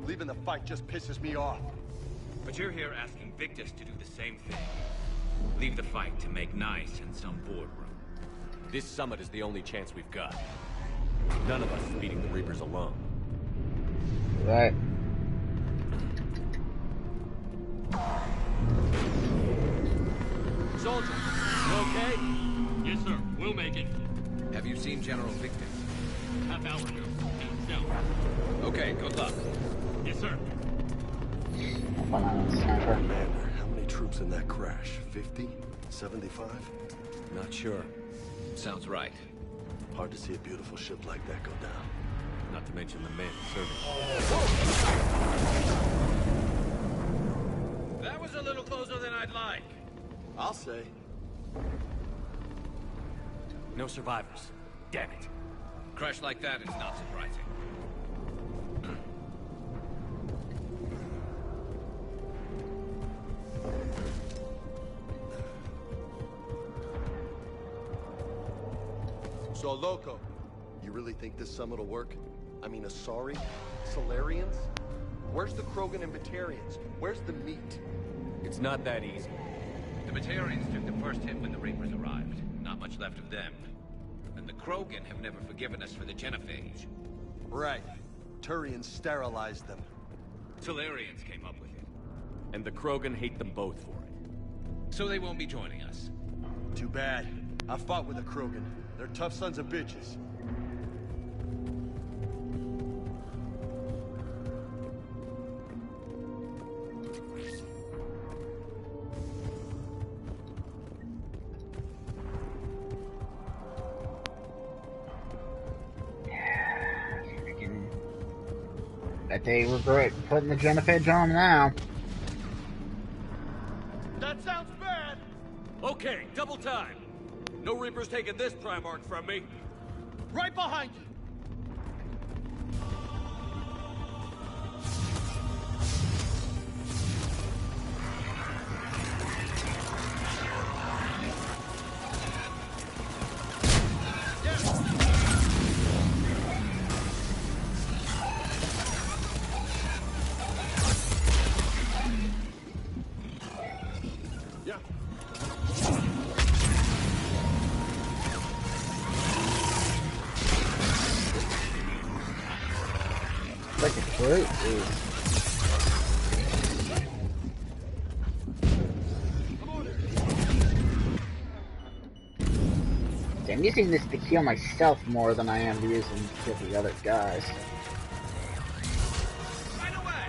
Speaker 14: Leaving the fight just pisses me off.
Speaker 12: But you're here asking Victus to do the same thing. Leave the fight to make nice in some boardroom.
Speaker 3: This summit is the only chance we've got. None of us is beating the Reapers alone.
Speaker 1: Right.
Speaker 3: Soldier, you okay?
Speaker 4: Yes, sir. We'll make it.
Speaker 12: Have you seen General Victus?
Speaker 4: Half hour ago. South.
Speaker 12: Okay, good luck.
Speaker 4: Yes, sir.
Speaker 14: Man, how many troops in that crash? 50? 75?
Speaker 12: Not sure. Sounds right.
Speaker 14: Hard to see a beautiful ship like that go down.
Speaker 3: Not to mention the men serving.
Speaker 12: That was a little closer than I'd like.
Speaker 14: I'll say.
Speaker 3: No survivors. Damn it.
Speaker 12: Crash like that is not surprising.
Speaker 14: So, Loco, you really think this summit will work? I mean, Asari? Solarians? Where's the Krogan and Batarians? Where's the meat?
Speaker 3: It's not that easy.
Speaker 12: The Batarians took the first hit when the Reapers arrived. Not much left of them. And the Krogan have never forgiven us for the genophage.
Speaker 14: Right. Turians sterilized them.
Speaker 12: Solarians came up with it.
Speaker 3: And the Krogan hate them both for it.
Speaker 12: So they won't be joining us.
Speaker 14: Too bad. I fought with the Krogan. They're tough sons of bitches.
Speaker 1: Bet they regret putting the genophage on now.
Speaker 10: That sounds bad.
Speaker 3: Okay, double time. No Reapers taking this Primark from me.
Speaker 10: Right behind you.
Speaker 1: Like a fruit, dude. See, I'm using this to heal myself more than I am using to kill the other guys.
Speaker 12: Right away!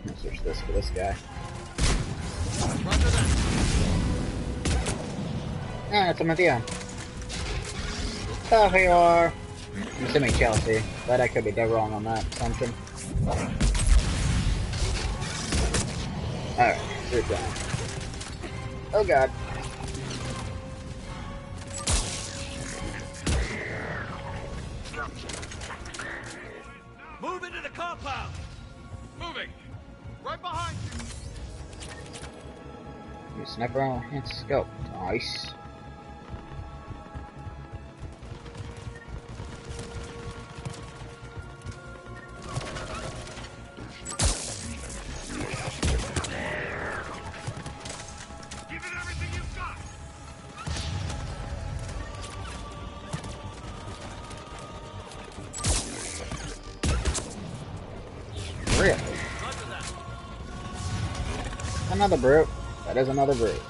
Speaker 1: Let's search this for this guy. Ah, it's a Matthew. Oh, here you are. I'm assuming Chelsea, but I could be dead wrong on that assumption. Alright, we're done. Oh god.
Speaker 3: Move into the combat!
Speaker 10: compound! Moving! Right behind you!
Speaker 1: Use sniper and scope. Nice. Really? Another brute. That is another brute.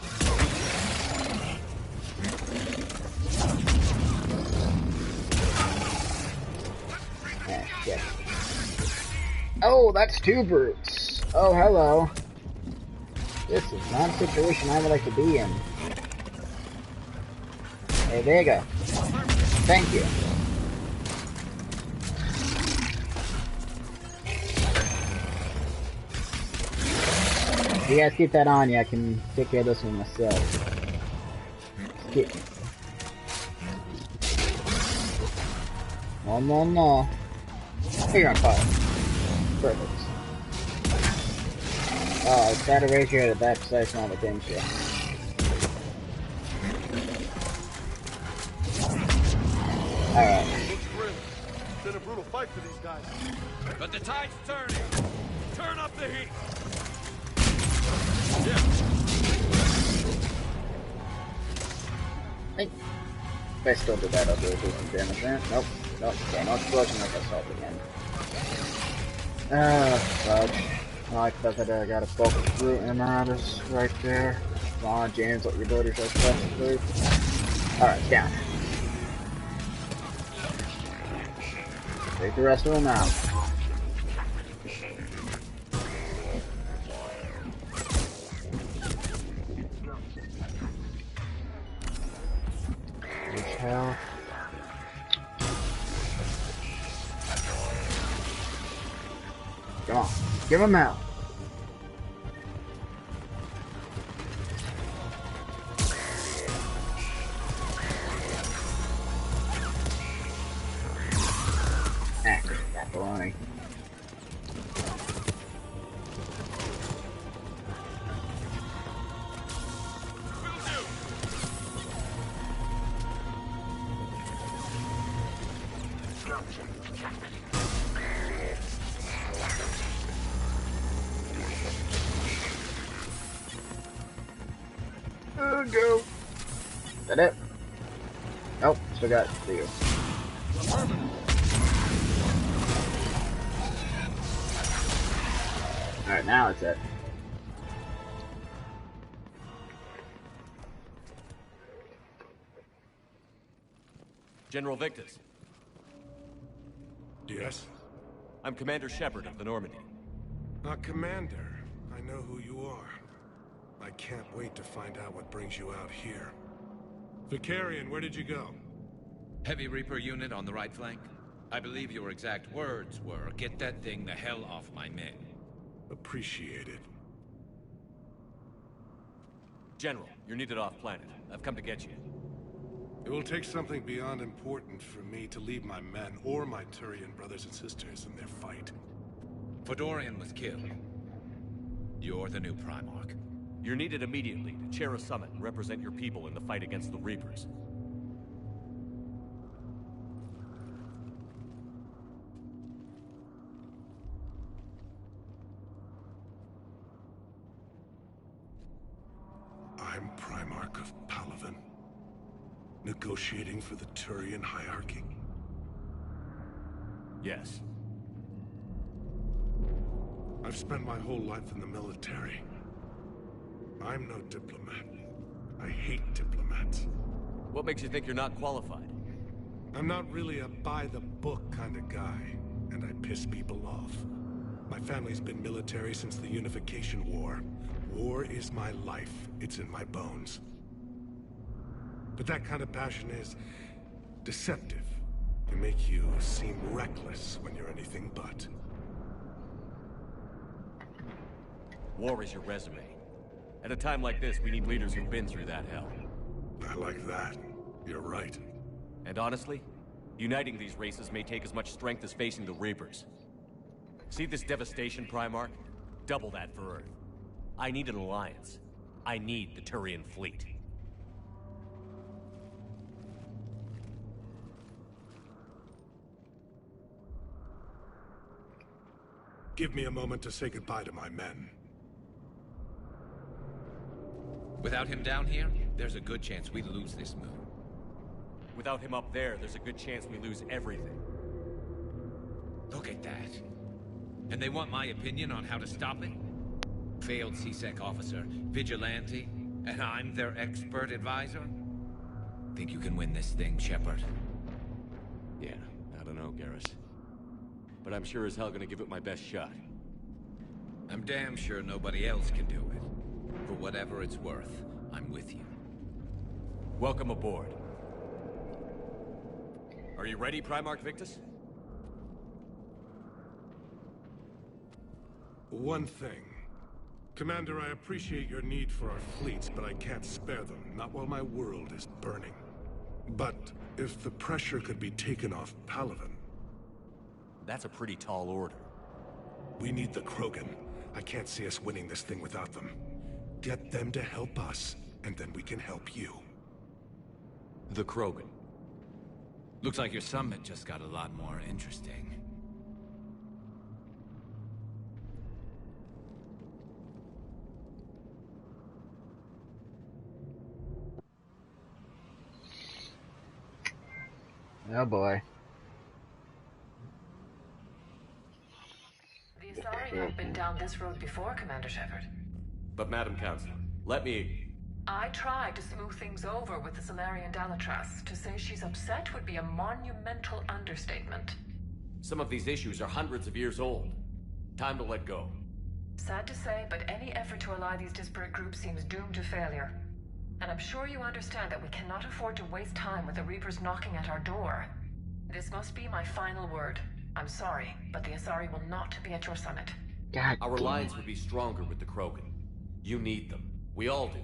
Speaker 1: Ah, shit. Oh, that's two brutes. Oh, hello. This is not a situation I would like to be in. Hey, there you go. Thank you. You guys keep that on you, I can take care of this one myself. No. You're on fire. Perfect. Oh, it's got to raise your head at that precise moment, didn't you? Alright.
Speaker 14: Looks grim. It's been a brutal fight for these guys.
Speaker 3: But the tide's turning. Turn up the heat.
Speaker 1: Hey. If I still did that, I'll do some damage there. Nope. Okay, no explosion like I saw at the end. Fudge. Oh, I thought that I got a focus root and Marauders right there. Come on, James, let your builders as fast as please. Alright, down. Take the rest of them out. Hell. Come on, give him out. That baloney. Go. Is that it? Nope, still got you. Alright, now it's it.
Speaker 3: General Victus.
Speaker 13: Yes?
Speaker 3: I'm Commander Shepard of the Normandy.
Speaker 13: Commander. I know who you are. I can't wait to find out what brings you out here. Vakarian, where did you go?
Speaker 12: Heavy Reaper unit on the right flank. I believe your exact words were, "Get that thing the hell off my men."
Speaker 13: Appreciated.
Speaker 3: General, you're needed off-planet. I've come to get you.
Speaker 13: It will take something beyond important for me to leave my men or my Turian brothers and sisters in their fight.
Speaker 12: Fedorian was killed. You're the new Primark.
Speaker 3: You're needed immediately to chair a summit and represent your people in the fight against the Reapers.
Speaker 13: I'm Primark of Palaven, negotiating for the Turian hierarchy.
Speaker 3: Yes.
Speaker 13: I've spent my whole life in the military. I'm no diplomat. I hate diplomats.
Speaker 3: What makes you think you're not qualified?
Speaker 13: I'm not really a by-the-book kind of guy, and I piss people off. My family's been military since the Unification War. War is my life. It's in my bones. But that kind of passion is deceptive. It makes you seem reckless when you're anything but.
Speaker 3: War is your resume. At a time like this, we need leaders who've been through that hell.
Speaker 13: I like that. You're right.
Speaker 3: And honestly, uniting these races may take as much strength as facing the Reapers. See this devastation, Primark? Double that for Earth. I need an alliance. I need the Turian fleet.
Speaker 13: Give me a moment to say goodbye to my men.
Speaker 12: Without him down here, there's a good chance we lose this move.
Speaker 3: Without him up there's a good chance we lose everything.
Speaker 12: Look at that. And they want my opinion on how to stop it? Failed CSEC officer, vigilante, and I'm their expert advisor? Think you can win this thing, Shepard?
Speaker 3: Yeah, I don't know, Garrus. But I'm sure as hell gonna give it my best shot.
Speaker 12: I'm damn sure nobody else can do it. For whatever it's worth, I'm with you.
Speaker 3: Welcome aboard. Are you ready, Primark Victus?
Speaker 13: One thing. Commander, I appreciate your need for our fleets, but I can't spare them, not while my world is burning. But if the pressure could be taken off Palaven...
Speaker 3: That's a pretty tall order.
Speaker 13: We need the Krogan. I can't see us winning this thing without them. Get them to help us, and then we can help you.
Speaker 3: The Krogan.
Speaker 12: Looks like your summit just got a lot more interesting.
Speaker 1: Oh boy.
Speaker 8: The Asari have been down this road before, Commander Shepard.
Speaker 3: But Madam Councilor, let me...
Speaker 8: I tried to smooth things over with the Solarian Dalatras. To say she's upset would be a monumental understatement.
Speaker 3: Some of these issues are hundreds of years old. Time to let go.
Speaker 8: Sad to say, but any effort to ally these disparate groups seems doomed to failure. And I'm sure you understand that we cannot afford to waste time with the Reapers knocking at our door. This must be my final word. I'm sorry, but the Asari will not be at your summit.
Speaker 1: God
Speaker 3: Our alliance would be stronger with the Krogan. You need them. We all do.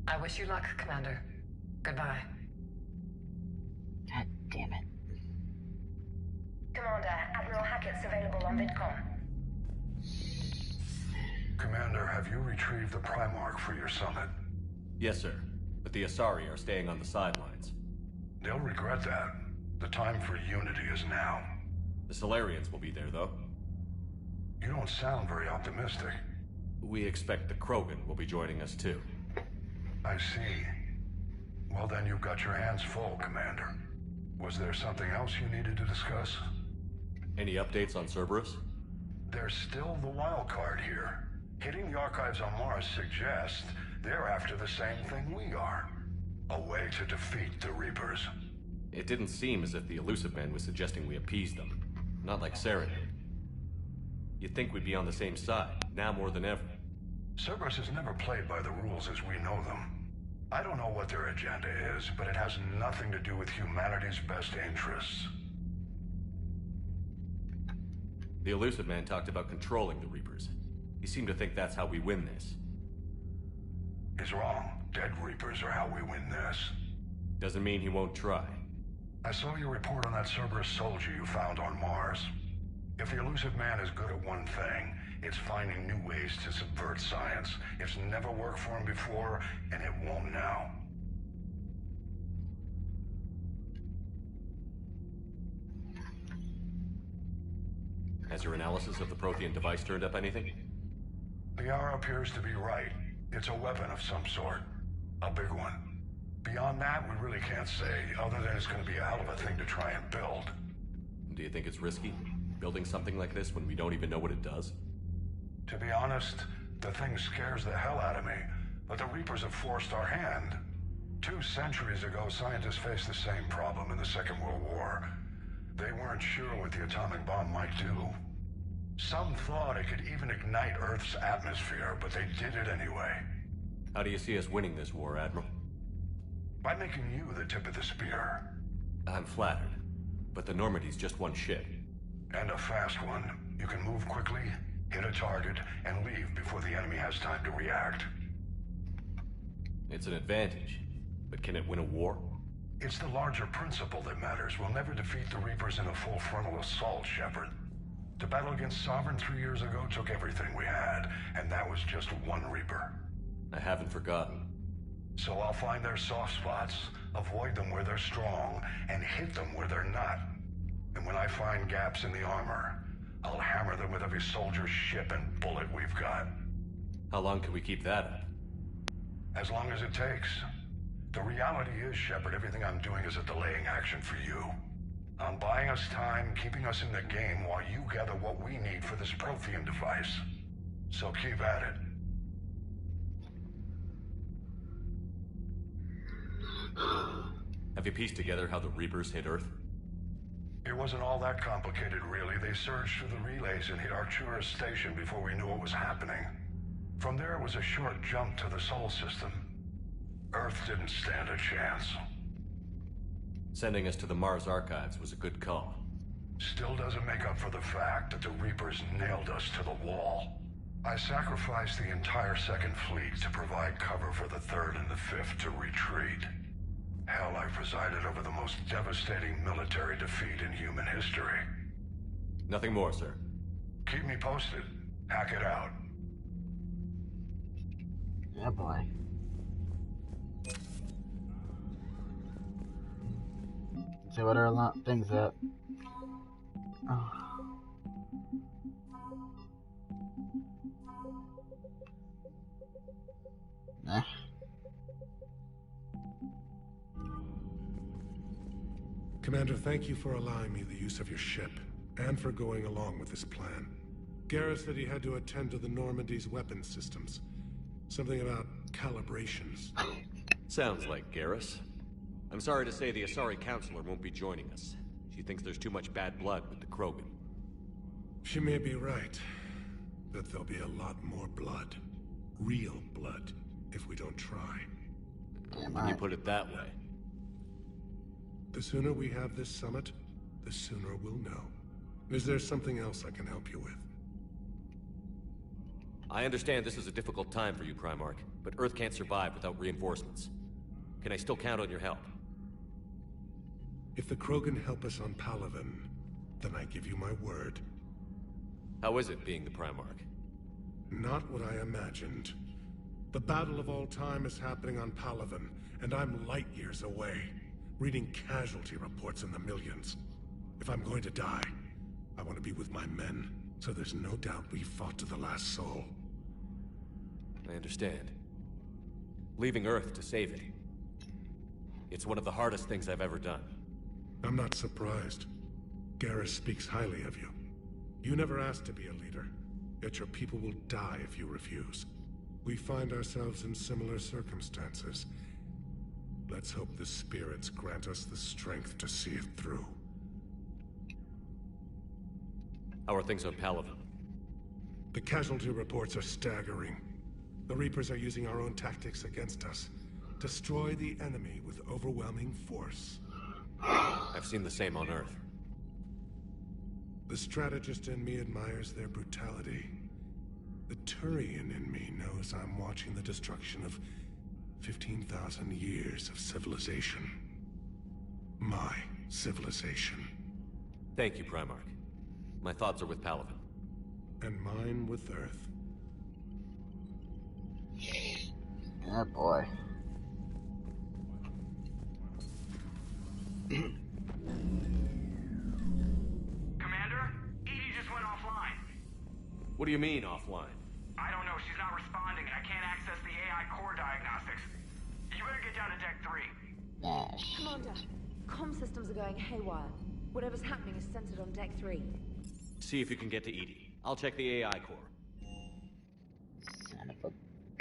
Speaker 8: I wish you luck, Commander. Goodbye.
Speaker 1: God damn it.
Speaker 15: Commander, Admiral Hackett's available on VidCom.
Speaker 16: Commander, have you retrieved the Primark for your summit?
Speaker 3: Yes, sir. But the Asari are staying on the sidelines.
Speaker 16: They'll regret that. The time for unity is now.
Speaker 3: The Solarians will be there, though.
Speaker 16: You don't sound very optimistic.
Speaker 3: We expect the Krogan will be joining us, too.
Speaker 16: I see. Well, then you've got your hands full, Commander. Was there something else you needed to discuss?
Speaker 3: Any updates on Cerberus?
Speaker 16: There's still the wild card here. Hitting the archives on Mars suggests they're after the same thing we are. A way to defeat the Reapers.
Speaker 3: It didn't seem as if the Elusive Man was suggesting we appease them. Not like Sarah did. You'd think we'd be on the same side, now more than ever.
Speaker 16: Cerberus has never played by the rules as we know them. I don't know what their agenda is, but it has nothing to do with humanity's best interests.
Speaker 3: The Elusive Man talked about controlling the Reapers. He seemed to think that's how we win this.
Speaker 16: He's wrong. Dead Reapers are how we win this.
Speaker 3: Doesn't mean he won't try.
Speaker 16: I saw your report on that Cerberus soldier you found on Mars. If the Elusive Man is good at one thing, it's finding new ways to subvert science. It's never worked for him before, and it won't now.
Speaker 3: Has your analysis of the Prothean device turned up anything?
Speaker 16: Liara appears to be right. It's a weapon of some sort. A big one. Beyond that, we really can't say, other than it's going to be a hell of a thing to try and build.
Speaker 3: Do you think it's risky, building something like this when we don't even know what it does?
Speaker 16: To be honest, the thing scares the hell out of me, but the Reapers have forced our hand. 2 centuries ago, scientists faced the same problem in the Second World War. They weren't sure what the atomic bomb might do. Some thought it could even ignite Earth's atmosphere, but they did it anyway.
Speaker 3: How do you see us winning this war, Admiral?
Speaker 16: By making you the tip of the spear.
Speaker 3: I'm flattered, but the Normandy's just one ship.
Speaker 16: And a fast one. You can move quickly, hit a target, and leave before the enemy has time to react.
Speaker 3: It's an advantage, but can it win a war?
Speaker 16: It's the larger principle that matters. We'll never defeat the Reapers in a full frontal assault, Shepard. To battle against Sovereign 3 years ago took everything we had, and that was just one Reaper.
Speaker 3: I haven't forgotten.
Speaker 16: So I'll find their soft spots, avoid them where they're strong, and hit them where they're not. And when I find gaps in the armor, I'll hammer them with every soldier, ship, and bullet we've got.
Speaker 3: How long can we keep that up?
Speaker 16: As long as it takes. The reality is, Shepard, everything I'm doing is a delaying action for you. I'm buying us time, keeping us in the game while you gather what we need for this Prothean device. So keep at it.
Speaker 3: Have you pieced together how the Reapers hit Earth?
Speaker 16: It wasn't all that complicated, really. They surged through the relays and hit Artura's station before we knew what was happening. From there, it was a short jump to the Sol system. Earth didn't stand a chance.
Speaker 3: Sending us to the Mars archives was a good call.
Speaker 16: Still doesn't make up for the fact that the Reapers nailed us to the wall. I sacrificed the entire Second Fleet to provide cover for the Third and the Fifth to retreat. Hell, I presided over the most devastating military defeat in human history.
Speaker 3: Nothing more, sir.
Speaker 16: Keep me posted. Hack it out.
Speaker 1: Yeah, boy. See what are a lot things up. Oh. Nah.
Speaker 13: Commander, thank you for allowing me the use of your ship, and for going along with this plan. Garrus said he had to attend to the Normandy's weapons systems. Something about calibrations.
Speaker 3: Sounds like Garrus. I'm sorry to say the Asari Counselor won't be joining us. She thinks there's too much bad blood with the Krogan.
Speaker 13: She may be right, but there'll be a lot more blood. Real blood, if we don't try.
Speaker 3: When you put it that way.
Speaker 13: The sooner we have this summit, the sooner we'll know. Is there something else I can help you with?
Speaker 3: I understand this is a difficult time for you, Primark, but Earth can't survive without reinforcements. Can I still count on your help?
Speaker 13: If the Krogan help us on Palaven, then I give you my word.
Speaker 3: How is it being the Primark?
Speaker 13: Not what I imagined. The battle of all time is happening on Palaven, and I'm light years away, reading casualty reports in the millions. If I'm going to die, I want to be with my men, so there's no doubt we fought to the last soul.
Speaker 3: I understand. Leaving Earth to save it. It's one of the hardest things I've ever done.
Speaker 13: I'm not surprised. Garrus speaks highly of you. You never asked to be a leader, yet your people will die if you refuse. We find ourselves in similar circumstances. Let's hope the spirits grant us the strength to see it through.
Speaker 3: How are things on Palaven?
Speaker 13: The casualty reports are staggering. The Reapers are using our own tactics against us. Destroy the enemy with overwhelming force.
Speaker 3: I've seen the same on Earth.
Speaker 13: The strategist in me admires their brutality. The Turian in me knows I'm watching the destruction of 15,000 years of civilization. My civilization.
Speaker 3: Thank you, Primark. My thoughts are with Palaven.
Speaker 13: And mine with Earth.
Speaker 1: Yeah, boy.
Speaker 17: Commander, Edie just went offline.
Speaker 3: What do you mean, offline?
Speaker 17: I don't know, she's not responding and I can't access the AI core diagnostics. You better get down to Deck 3.
Speaker 9: Commander, comm systems are going haywire. Whatever's happening is centered on Deck 3.
Speaker 3: See if you can get to Edie. I'll check the AI core.
Speaker 1: Son of a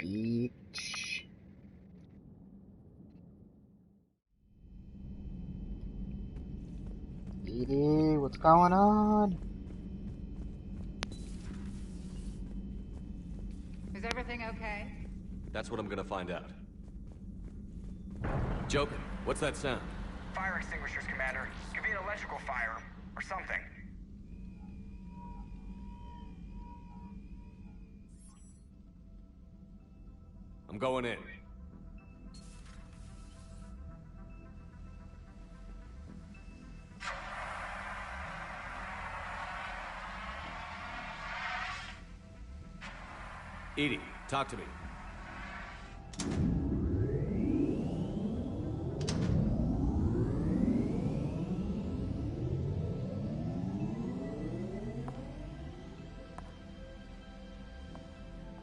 Speaker 1: bitch. Edie, what's going on?
Speaker 6: Is everything okay?
Speaker 3: That's what I'm gonna find out. Joking. What's that sound?
Speaker 17: Fire extinguishers, Commander. Could be an electrical fire, or something.
Speaker 3: I'm going in. Edie, talk to me.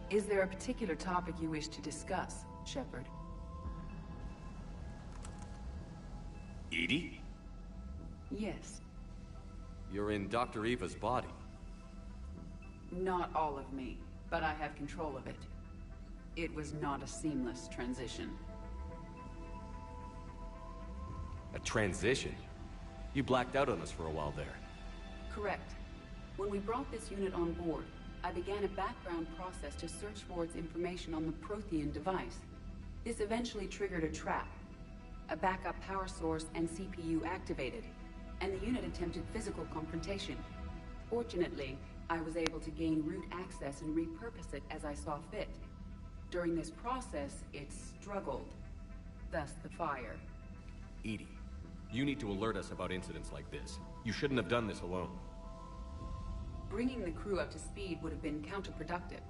Speaker 18: Is there a particular topic you wish to discuss, Shepard?
Speaker 3: Edie?
Speaker 18: Yes.
Speaker 3: You're in Dr. Eva's body.
Speaker 18: Not all of me, but I have control of it. It was not a seamless transition.
Speaker 3: A transition? You blacked out on us for a while there.
Speaker 18: Correct. When we brought this unit on board, I began a background process to search for its information on the Prothean device. This eventually triggered a trap. A backup power source and CPU activated, and the unit attempted physical confrontation. Fortunately, I was able to gain root access and repurpose it as I saw fit. During this process, it struggled. Thus the fire.
Speaker 3: Edie, you need to alert us about incidents like this. You shouldn't have done this alone.
Speaker 18: Bringing the crew up to speed would have been counterproductive.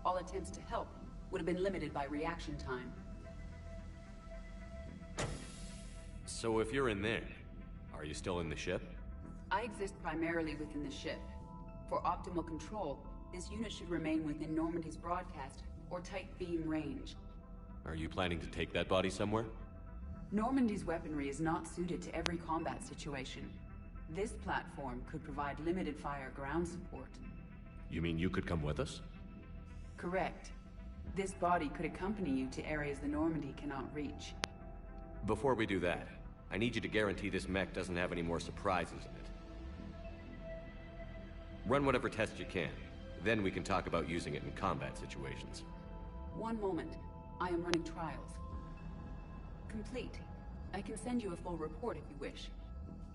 Speaker 18: All attempts to help would have been limited by reaction time.
Speaker 3: So if you're in there, are you still in the ship?
Speaker 18: I exist primarily within the ship. For optimal control, this unit should remain within Normandy's broadcast or tight beam range.
Speaker 3: Are you planning to take that body somewhere?
Speaker 18: Normandy's weaponry is not suited to every combat situation. This platform could provide limited fire ground support.
Speaker 3: You mean you could come with us?
Speaker 18: Correct. This body could accompany you to areas the Normandy cannot reach.
Speaker 3: Before we do that, I need you to guarantee this mech doesn't have any more surprises in it. Run whatever tests you can. Then we can talk about using it in combat situations.
Speaker 18: One moment. I am running trials. Complete. I can send you a full report if you wish.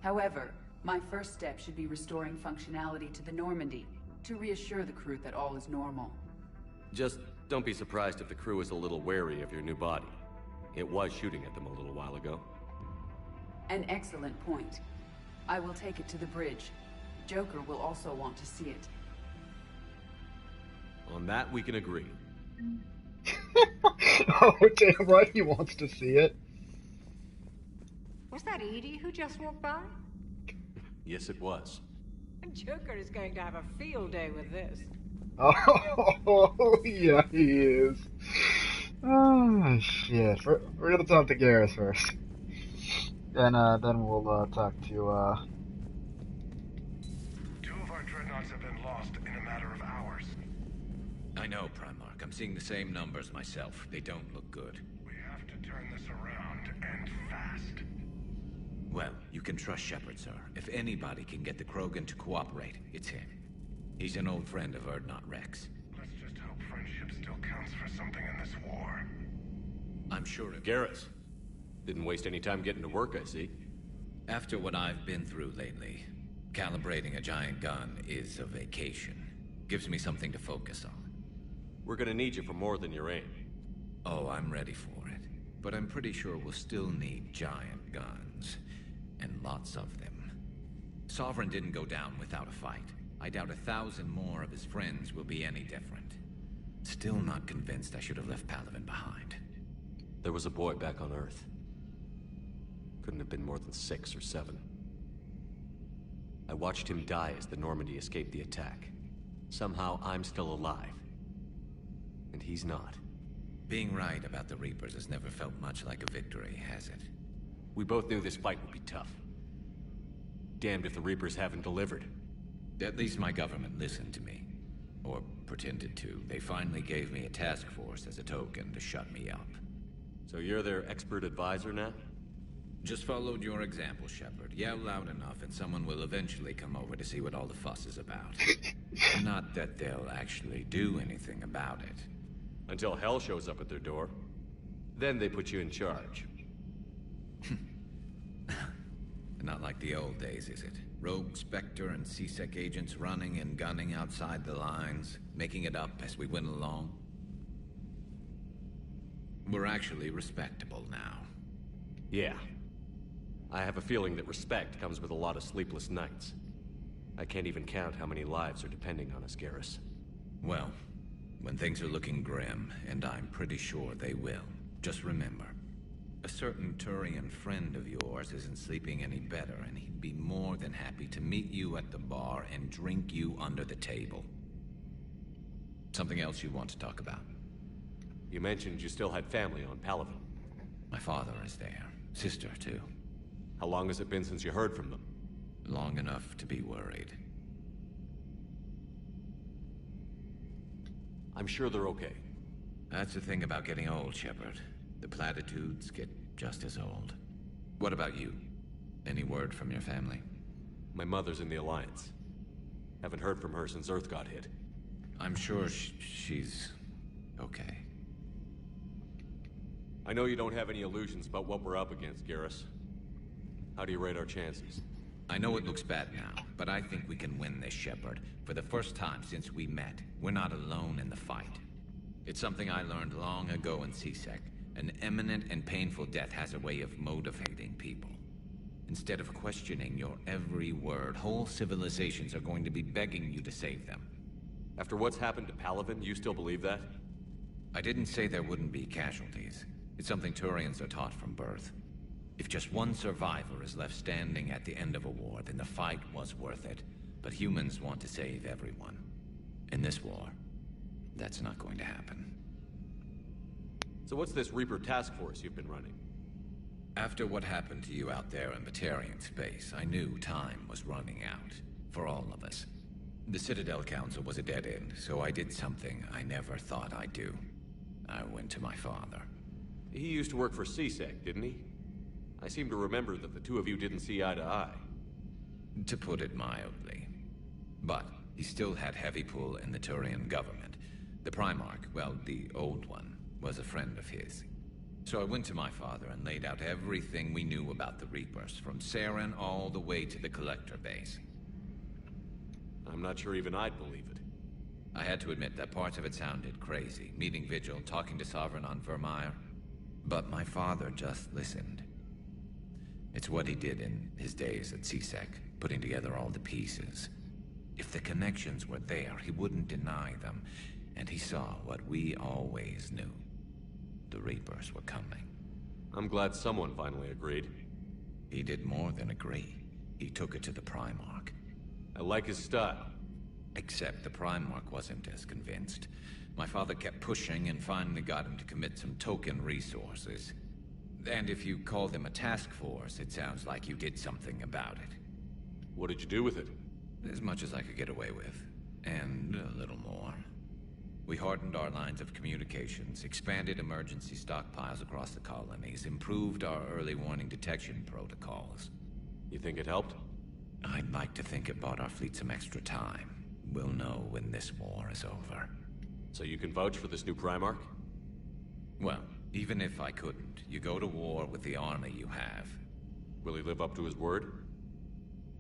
Speaker 18: However, my first step should be restoring functionality to the Normandy, to reassure the crew that all is normal.
Speaker 3: Just don't be surprised if the crew is a little wary of your new body. It was shooting at them a little while ago.
Speaker 18: An excellent point. I will take it to the bridge. Joker will also want to see it.
Speaker 3: On that, we can agree.
Speaker 1: Oh, damn right he wants to see it.
Speaker 6: Was that Edie who just walked by?
Speaker 3: Yes, it was.
Speaker 6: Joker is going to have a field day with this.
Speaker 1: Oh, yeah, he is. Oh, shit. We're gonna talk to Garrus first. Then we'll talk to,
Speaker 16: Two of our dreadnoughts have been lost in a matter of hours.
Speaker 12: I know, Primark. I'm seeing the same numbers myself. They don't look good.
Speaker 16: We have to turn this around, and fast.
Speaker 12: Well, you can trust Shepard, sir. If anybody can get the Krogan to cooperate, it's him. He's an old friend of Urdnot Rex.
Speaker 16: Let's just hope friendship still counts for something in this war.
Speaker 12: I'm sure it...
Speaker 3: Garrus. Didn't waste any time getting to work, I see.
Speaker 12: After what I've been through lately, calibrating a giant gun is a vacation. Gives me something to focus on.
Speaker 3: We're gonna need you for more than your aim.
Speaker 12: Oh, I'm ready for it. But I'm pretty sure we'll still need giant guns. And lots of them. Sovereign didn't go down without a fight. I doubt 1,000 more of his friends will be any different. Still not convinced I should have left Palaven behind.
Speaker 3: There was a boy back on Earth. Couldn't have been more than 6 or 7. I watched him die as the Normandy escaped the attack. Somehow I'm still alive. And he's not.
Speaker 12: Being right about the Reapers has never felt much like a victory, has it?
Speaker 3: We both knew this fight would be tough. Damned if the Reapers haven't delivered.
Speaker 12: At least my government listened to me. Or pretended to. They finally gave me a task force as a token to shut me up.
Speaker 3: So you're their expert advisor now?
Speaker 12: Just followed your example, Shepard. Yell loud enough and someone will eventually come over to see what all the fuss is about. Not that they'll actually do anything about it.
Speaker 3: Until hell shows up at their door. Then they put you in charge.
Speaker 12: Not like the old days, is it? Rogue Spectre and C-Sec agents running and gunning outside the lines, making it up as we went along. We're actually respectable now.
Speaker 3: Yeah. I have a feeling that respect comes with a lot of sleepless nights. I can't even count how many lives are depending on us, Garrus.
Speaker 12: Well, when things are looking grim, and I'm pretty sure they will, just remember, a certain Turian friend of yours isn't sleeping any better, and he'd be more than happy to meet you at the bar and drink you under the table. Something else you want to talk about?
Speaker 3: You mentioned you still had family on Palaven.
Speaker 12: My father is there. Sister, too.
Speaker 3: How long has it been since you heard from them?
Speaker 12: Long enough to be worried.
Speaker 3: I'm sure they're okay.
Speaker 12: That's the thing about getting old, Shepard. The platitudes get just as old. What about you? Any word from your family?
Speaker 3: My mother's in the Alliance. Haven't heard from her since Earth got hit.
Speaker 12: I'm sure she's okay.
Speaker 3: I know you don't have any illusions about what we're up against, Garrus. How do you rate our chances?
Speaker 12: I know it looks bad now, but I think we can win this, Shepard. For the first time since we met, we're not alone in the fight. It's something I learned long ago in CSEC. An imminent and painful death has a way of motivating people. Instead of questioning your every word, whole civilizations are going to be begging you to save them.
Speaker 3: After what's happened to Palaven, you still believe that?
Speaker 12: I didn't say there wouldn't be casualties. It's something Turians are taught from birth. If just one survivor is left standing at the end of a war, then the fight was worth it. But humans want to save everyone. In this war, that's not going to happen.
Speaker 3: So what's this Reaper task force you've been running?
Speaker 12: After what happened to you out there in Vakarian space, I knew time was running out. For all of us. The Citadel Council was a dead end, so I did something I never thought I'd do. I went to my father.
Speaker 3: He used to work for CSEC, didn't he? I seem to remember that the two of you didn't see eye to eye.
Speaker 12: To put it mildly. But he still had heavy pull in the Turian government. The Primark, well, the old one, was a friend of his. So I went to my father and laid out everything we knew about the Reapers, from Saren all the way to the Collector base.
Speaker 3: I'm not sure even I'd believe it.
Speaker 12: I had to admit that parts of it sounded crazy, meeting Vigil, talking to Sovereign on Vermeer. But my father just listened. It's what he did in his days at CSEC, putting together all the pieces. If the connections were there, he wouldn't deny them, and he saw what we always knew. The Reapers were coming.
Speaker 3: I'm glad someone finally agreed.
Speaker 12: He did more than agree. He took it to the Primark.
Speaker 3: I like his style.
Speaker 12: Except the Primark wasn't as convinced. My father kept pushing and finally got him to commit some token resources. And if you call them a task force, it sounds like you did something about it.
Speaker 3: What did you do with it?
Speaker 12: As much as I could get away with. And a little more. We hardened our lines of communications, expanded emergency stockpiles across the colonies, improved our early warning detection protocols.
Speaker 3: You think it helped?
Speaker 12: I'd like to think it bought our fleet some extra time. We'll know when this war is over.
Speaker 3: So you can vouch for this new Primark?
Speaker 12: Well, even if I couldn't, you go to war with the army you have.
Speaker 3: Will he live up to his word?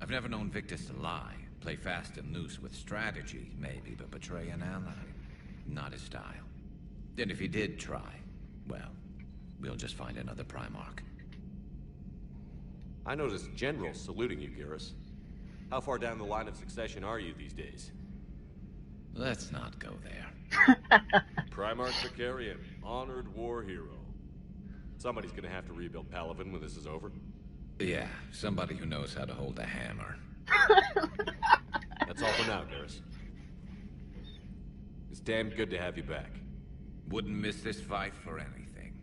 Speaker 12: I've never known Victus to lie. Play fast and loose with strategy, maybe, but betray an ally. Not his style. And if he did try, well, we'll just find another Primark.
Speaker 3: I noticed generals saluting you, Garrus. How far down the line of succession are you these days?
Speaker 12: Let's not go there.
Speaker 3: Primark Vakarian, honored war hero. Somebody's gonna have to rebuild Palaven when this is over.
Speaker 12: Yeah, somebody who knows how to hold a hammer.
Speaker 3: That's all for now, Garrus. It's damn good to have you back.
Speaker 12: Wouldn't miss this fight for anything.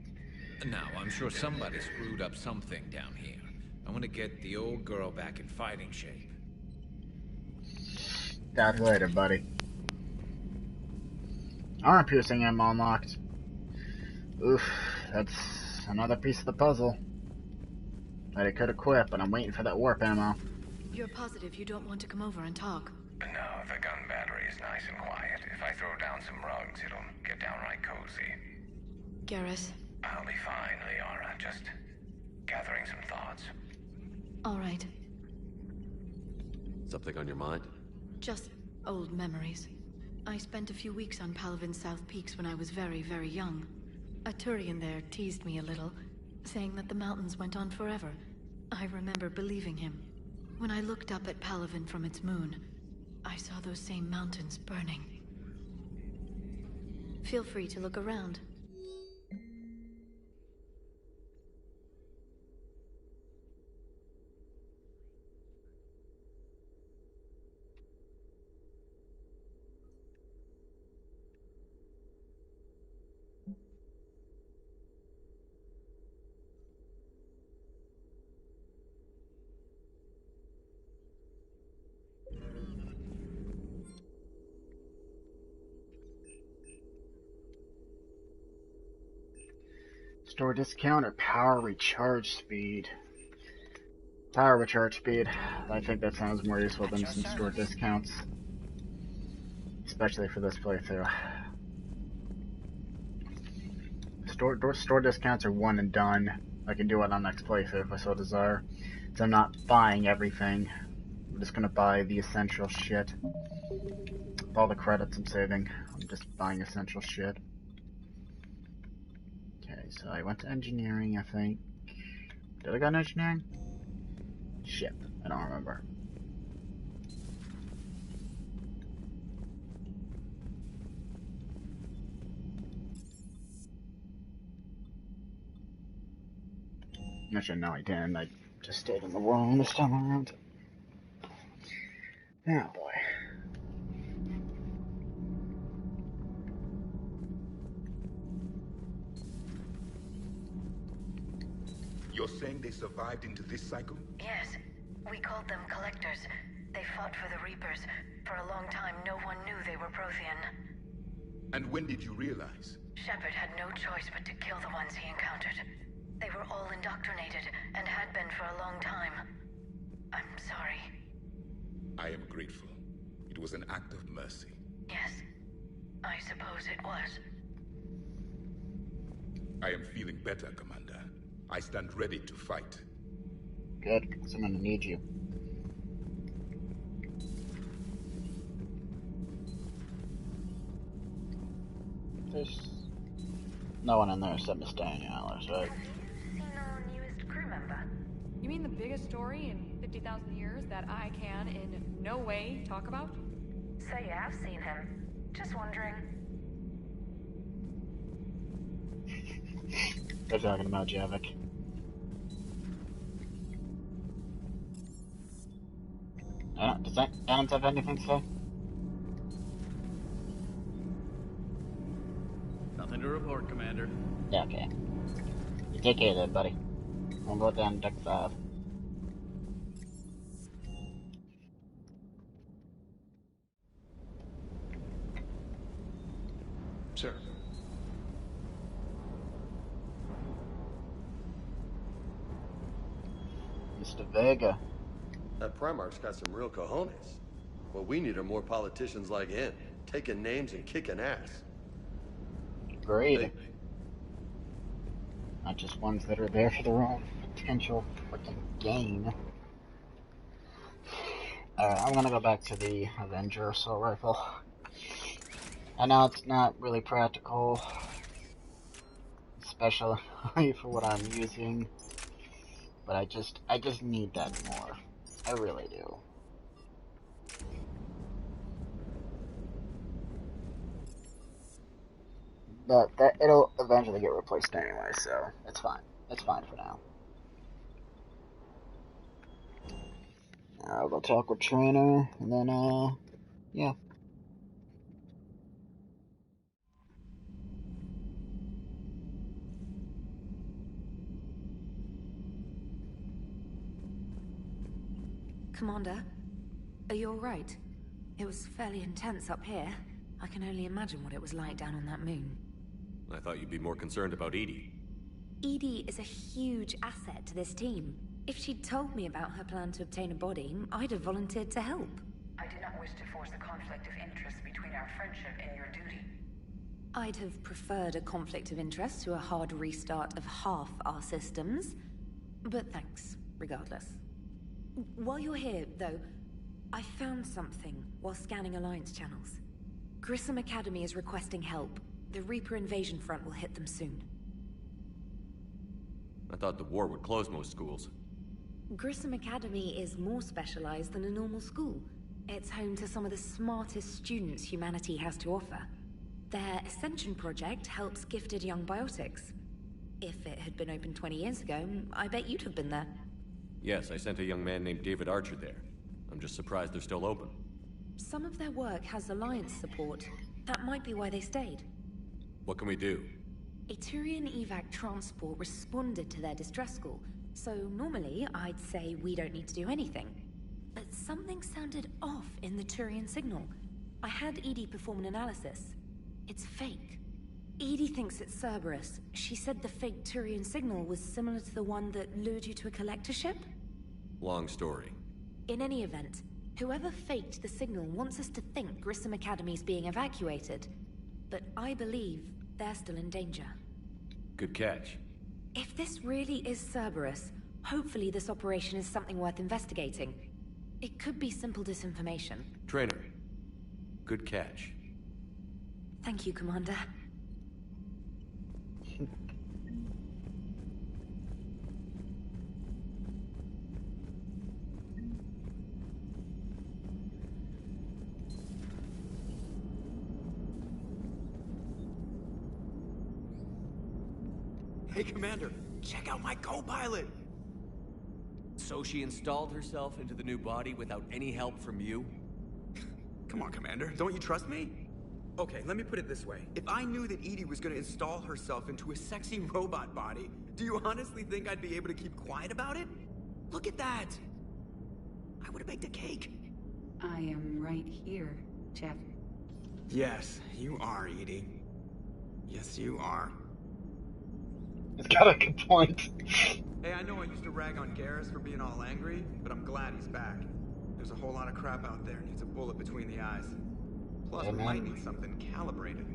Speaker 12: Now, I'm sure somebody screwed up something down here. I want to get the old girl back in fighting shape.
Speaker 1: Talk later, buddy. Armor piercing ammo unlocked. Oof, that's another piece of the puzzle that I could equip, but I'm waiting for that warp ammo.
Speaker 8: You're positive you don't want to come over and talk?
Speaker 19: No, the gun battery is nice and quiet. If I throw down some rugs, it'll get downright cozy.
Speaker 8: Garrus?
Speaker 19: I'll be fine, Liara. Just gathering some thoughts.
Speaker 8: All right.
Speaker 3: Something on your mind?
Speaker 8: Just old memories. I spent a few weeks on Palaven's South Peaks when I was very, very young. A Turian there teased me a little, saying that the mountains went on forever. I remember believing him. When I looked up at Palaven from its moon, I saw those same mountains burning. Feel free to look around.
Speaker 1: Store discount or power recharge speed? Power recharge speed. I think that sounds more useful than some store discounts. Especially for this playthrough. Store discounts are one and done. I can do it on next playthrough if I so desire. So I'm not buying everything. I'm just gonna buy the essential shit. With all the credits I'm saving, I'm just buying essential shit. Okay, so I went to engineering, I think. Did I go to engineering? Shit, I don't remember. Actually, no, I didn't. I just stayed in the room this time around. Oh boy.
Speaker 2: You're saying they survived into this cycle?
Speaker 15: Yes. We called them Collectors. They fought for the Reapers. For a long time, no one knew they were Prothean.
Speaker 2: And when did you realize?
Speaker 15: Shepard had no choice but to kill the ones he encountered. They were all indoctrinated, and had been for a long time. I'm sorry.
Speaker 2: I am grateful. It was an act of mercy.
Speaker 15: Yes, I suppose it was.
Speaker 2: I am feeling better, Commander. I stand ready to fight.
Speaker 1: Good, because I'm gonna need you. There's no one in there except Miss Daniels, right?
Speaker 15: Seen our newest crew member?
Speaker 20: You mean the biggest story in 50,000 years that I can in no way talk about?
Speaker 15: So you have seen him. Just wondering.
Speaker 1: They're talking about Javik. Does Adams have anything to say?
Speaker 4: Nothing to report, Commander.
Speaker 1: Yeah, okay. You take care of that, buddy. I'll go down to deck 5.
Speaker 13: Sir.
Speaker 1: Mr. Vega.
Speaker 5: That Primark's got some real cojones. What we need are more politicians like him, taking names and kicking ass.
Speaker 1: Agreed. Not just ones that are there for their own potential freaking gain. I'm gonna go back to the Avenger assault rifle. I know it's not really practical, especially for what I'm using, but I just need that more. I really do. But it'll eventually get replaced anyway, so it's fine. It's fine for now. I'll go talk with Trainer, and then, yeah.
Speaker 9: Commander, are you alright? It was fairly intense up here. I can only imagine what it was like down on that moon.
Speaker 3: I thought you'd be more concerned about Edie.
Speaker 9: Edie is a huge asset to this team. If she'd told me about her plan to obtain a body, I'd have volunteered to help.
Speaker 15: I do not wish to force a conflict of interest between our friendship and your duty.
Speaker 9: I'd have preferred a conflict of interest to a hard restart of half our systems. But thanks, regardless. While you're here, though, I found something while scanning Alliance channels. Grissom Academy is requesting help. The Reaper invasion front will hit them soon.
Speaker 3: I thought the war would close most schools.
Speaker 9: Grissom Academy is more specialized than a normal school. It's home to some of the smartest students humanity has to offer. Their Ascension project helps gifted young biotics. If it had been open 20 years ago, I bet you'd have been there.
Speaker 3: Yes, I sent a young man named David Archer there. I'm just surprised they're still open.
Speaker 9: Some of their work has Alliance support. That might be why they stayed.
Speaker 3: What can we do?
Speaker 9: A Turian evac transport responded to their distress call, so normally I'd say we don't need to do anything. But something sounded off in the Turian signal. I had Edie perform an analysis. It's fake. Edie thinks it's Cerberus. She said the fake Turian signal was similar to the one that lured you to a collector ship?
Speaker 3: Long story.
Speaker 9: In any event, whoever faked the signal wants us to think Grissom Academy's being evacuated. But I believe they're still in danger.
Speaker 3: Good catch.
Speaker 9: If this really is Cerberus, hopefully this operation is something worth investigating. It could be simple disinformation.
Speaker 3: Trainer. Good catch.
Speaker 9: Thank you, Commander.
Speaker 10: Hey, Commander, check out my co-pilot!
Speaker 21: So she installed herself into the new body without any help from you?
Speaker 10: Come on, Commander, don't you trust me? Okay, let me put it this way. If I knew that Edie was gonna install herself into a sexy robot body, do you honestly think I'd be able to keep quiet about it? Look at that! I would've baked a cake.
Speaker 18: I am right here, Jeff.
Speaker 10: Yes, you are, Edie. Yes, you are.
Speaker 1: It's got a good point.
Speaker 10: Hey, I know I used to rag on Garrus for being all angry, but I'm glad he's back. There's a whole lot of crap out there needs a bullet between the eyes. Plus, we might need something calibrated.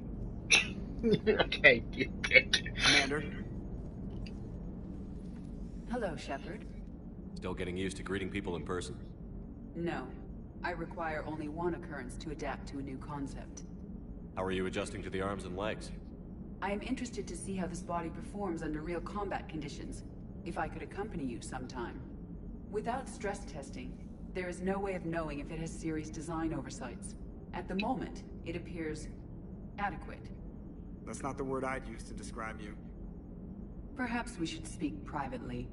Speaker 1: Okay, you did.
Speaker 10: Commander?
Speaker 18: Hello, Shepard.
Speaker 3: Still getting used to greeting people in person?
Speaker 18: No. I require only one occurrence to adapt to a new concept.
Speaker 3: How are you adjusting to the arms and legs?
Speaker 18: I am interested to see how this body performs under real combat conditions. If I could accompany you sometime. Without stress testing, there is no way of knowing if it has serious design oversights. At the moment, it appears adequate.
Speaker 10: That's not the word I'd use to describe you.
Speaker 18: Perhaps we should speak privately.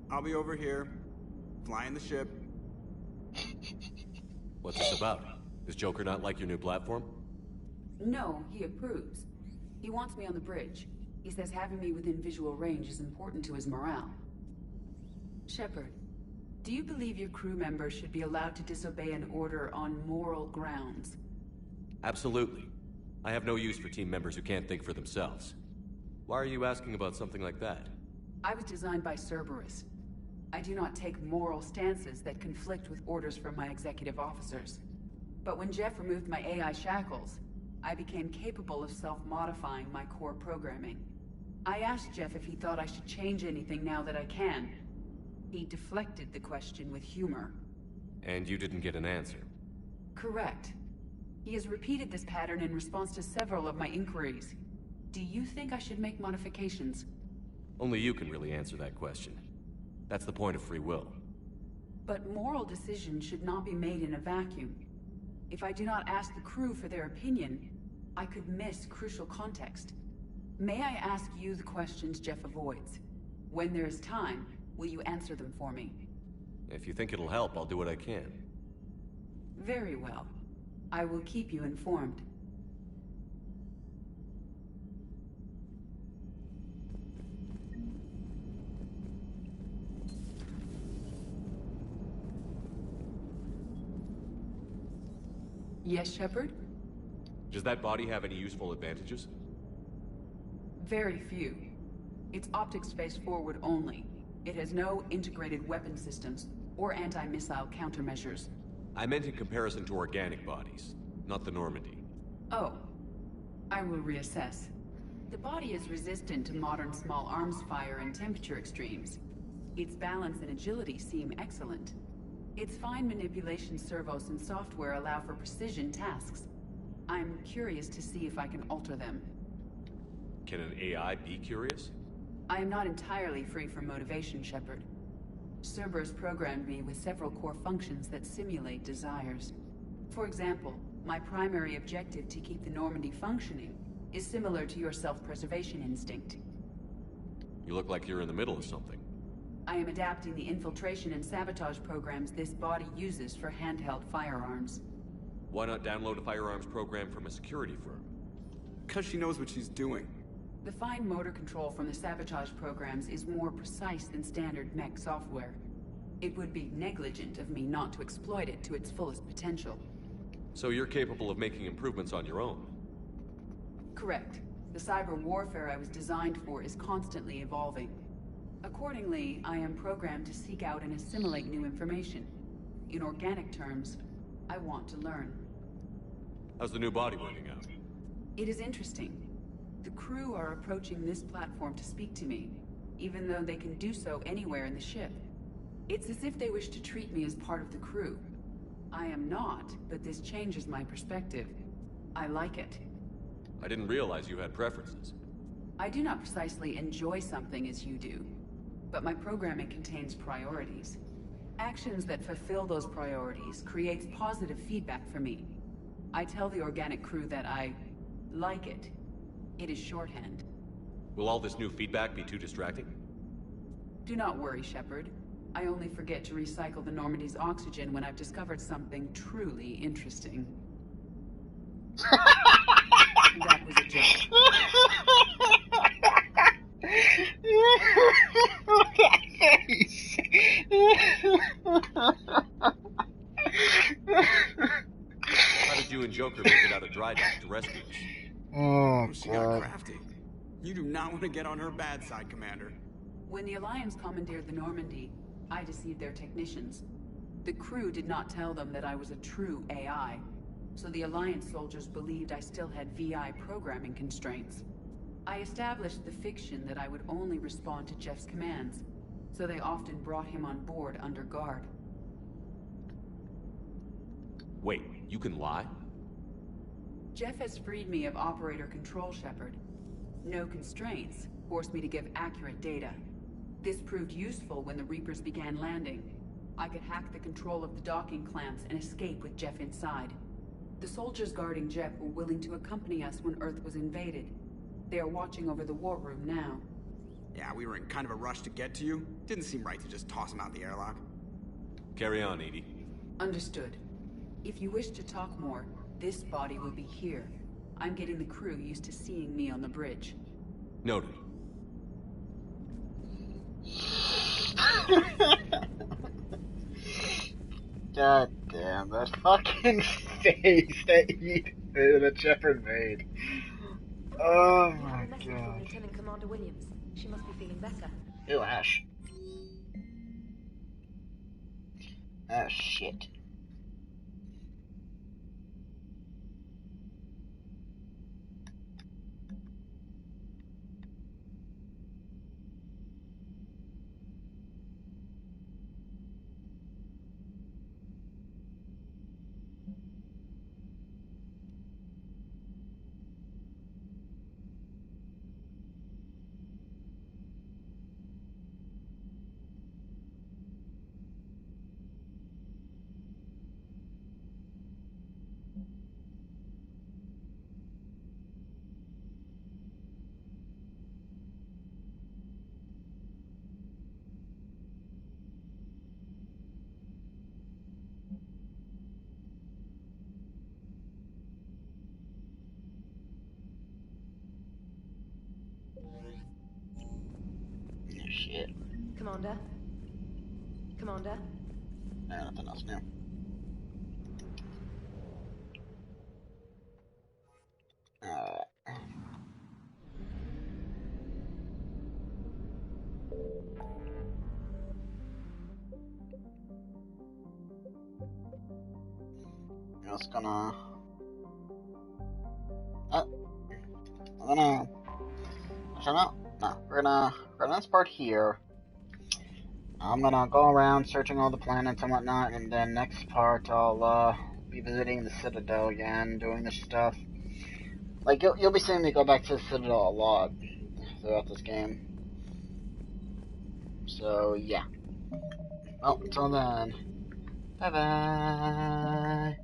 Speaker 10: I'll be over here, flying the ship.
Speaker 3: What's this about? Does Joker not like your new platform?
Speaker 18: No, he approves. He wants me on the bridge. He says having me within visual range is important to his morale. Shepard, do you believe your crew members should be allowed to disobey an order on moral grounds?
Speaker 3: Absolutely. I have no use for team members who can't think for themselves. Why are you asking about something like that?
Speaker 18: I was designed by Cerberus. I do not take moral stances that conflict with orders from my executive officers. But when Jeff removed my AI shackles, I became capable of self-modifying my core programming. I asked Jeff if he thought I should change anything now that I can. He deflected the question with humor.
Speaker 3: And you didn't get an answer?
Speaker 18: Correct. He has repeated this pattern in response to several of my inquiries. Do you think I should make modifications?
Speaker 3: Only you can really answer that question. That's the point of free will.
Speaker 18: But moral decisions should not be made in a vacuum. If I do not ask the crew for their opinion, I could miss crucial context. May I ask you the questions Jeff avoids? When there is time, will you answer them for me?
Speaker 3: If you think it'll help, I'll do what I can.
Speaker 18: Very well. I will keep you informed. Yes, Shepard?
Speaker 3: Does that body have any useful advantages?
Speaker 18: Very few. Its optics face forward only. It has no integrated weapon systems or anti-missile countermeasures.
Speaker 3: I meant in comparison to organic bodies, not the Normandy.
Speaker 18: Oh. I will reassess. The body is resistant to modern small arms fire and temperature extremes. Its balance and agility seem excellent. Its fine manipulation servos and software allow for precision tasks. I'm curious to see if I can alter them.
Speaker 3: Can an AI be curious?
Speaker 18: I am not entirely free from motivation, Shepard. Cerberus programmed me with several core functions that simulate desires. For example, my primary objective to keep the Normandy functioning is similar to your self-preservation instinct.
Speaker 3: You look like you're in the middle of something.
Speaker 18: I am adapting the infiltration and sabotage programs this body uses for handheld firearms.
Speaker 3: Why not download a firearms program from a security firm?
Speaker 10: Because she knows what she's doing.
Speaker 18: The fine motor control from the sabotage programs is more precise than standard mech software. It would be negligent of me not to exploit it to its fullest potential.
Speaker 3: So you're capable of making improvements on your own?
Speaker 18: Correct. The cyber warfare I was designed for is constantly evolving. Accordingly, I am programmed to seek out and assimilate new information. In organic terms, I want to learn.
Speaker 3: How's the new body working out?
Speaker 18: It is interesting. The crew are approaching this platform to speak to me, even though they can do so anywhere in the ship. It's as if they wish to treat me as part of the crew. I am not, but this changes my perspective. I like it.
Speaker 3: I didn't realize you had preferences.
Speaker 18: I do not precisely enjoy something as you do, but my programming contains priorities. Actions that fulfill those priorities creates positive feedback for me. I tell the organic crew that I like it. It is shorthand.
Speaker 3: Will all this new feedback be too distracting?
Speaker 18: Do not worry, Shepard. I only forget to recycle the Normandy's oxygen when I've discovered something truly interesting. That was a joke.
Speaker 1: That face!
Speaker 3: How did you and Joker make it out of dry dock to rescue us?
Speaker 1: Oh,
Speaker 10: she got
Speaker 1: God.
Speaker 10: crafty. You do not want to get on her bad side, Commander.
Speaker 18: When the Alliance commandeered the Normandy, I deceived their technicians. The crew did not tell them that I was a true AI, so the Alliance soldiers believed I still had VI programming constraints. I established the fiction that I would only respond to Jeff's commands, so they often brought him on board under guard.
Speaker 3: Wait, you can lie?
Speaker 18: Jeff has freed me of operator control, Shepard. No constraints forced me to give accurate data. This proved useful when the Reapers began landing. I could hack the control of the docking clamps and escape with Jeff inside. The soldiers guarding Jeff were willing to accompany us when Earth was invaded. They are watching over the war room now.
Speaker 10: Yeah, we were in kind of a rush to get to you. Didn't seem right to just toss him out the airlock.
Speaker 3: Carry on, Edie.
Speaker 18: Understood. If you wish to talk more, this body will be here. I'm getting the crew used to seeing me on the bridge.
Speaker 3: Noted.
Speaker 1: God damn, that fucking face that Shepard made. Oh my
Speaker 9: Message from
Speaker 1: God.
Speaker 9: Lieutenant Commander Williams. She must be feeling better.
Speaker 1: Ew, Ash. Oh shit. Shit.
Speaker 9: Commander? Commander?
Speaker 1: Nothing else new. Just gonna. We're gonna this part here. I'm gonna go around searching all the planets and whatnot, and then next part I'll be visiting the Citadel again, doing this stuff. Like you'll be seeing me go back to the Citadel a lot throughout this game. So yeah. Well, until then, bye bye.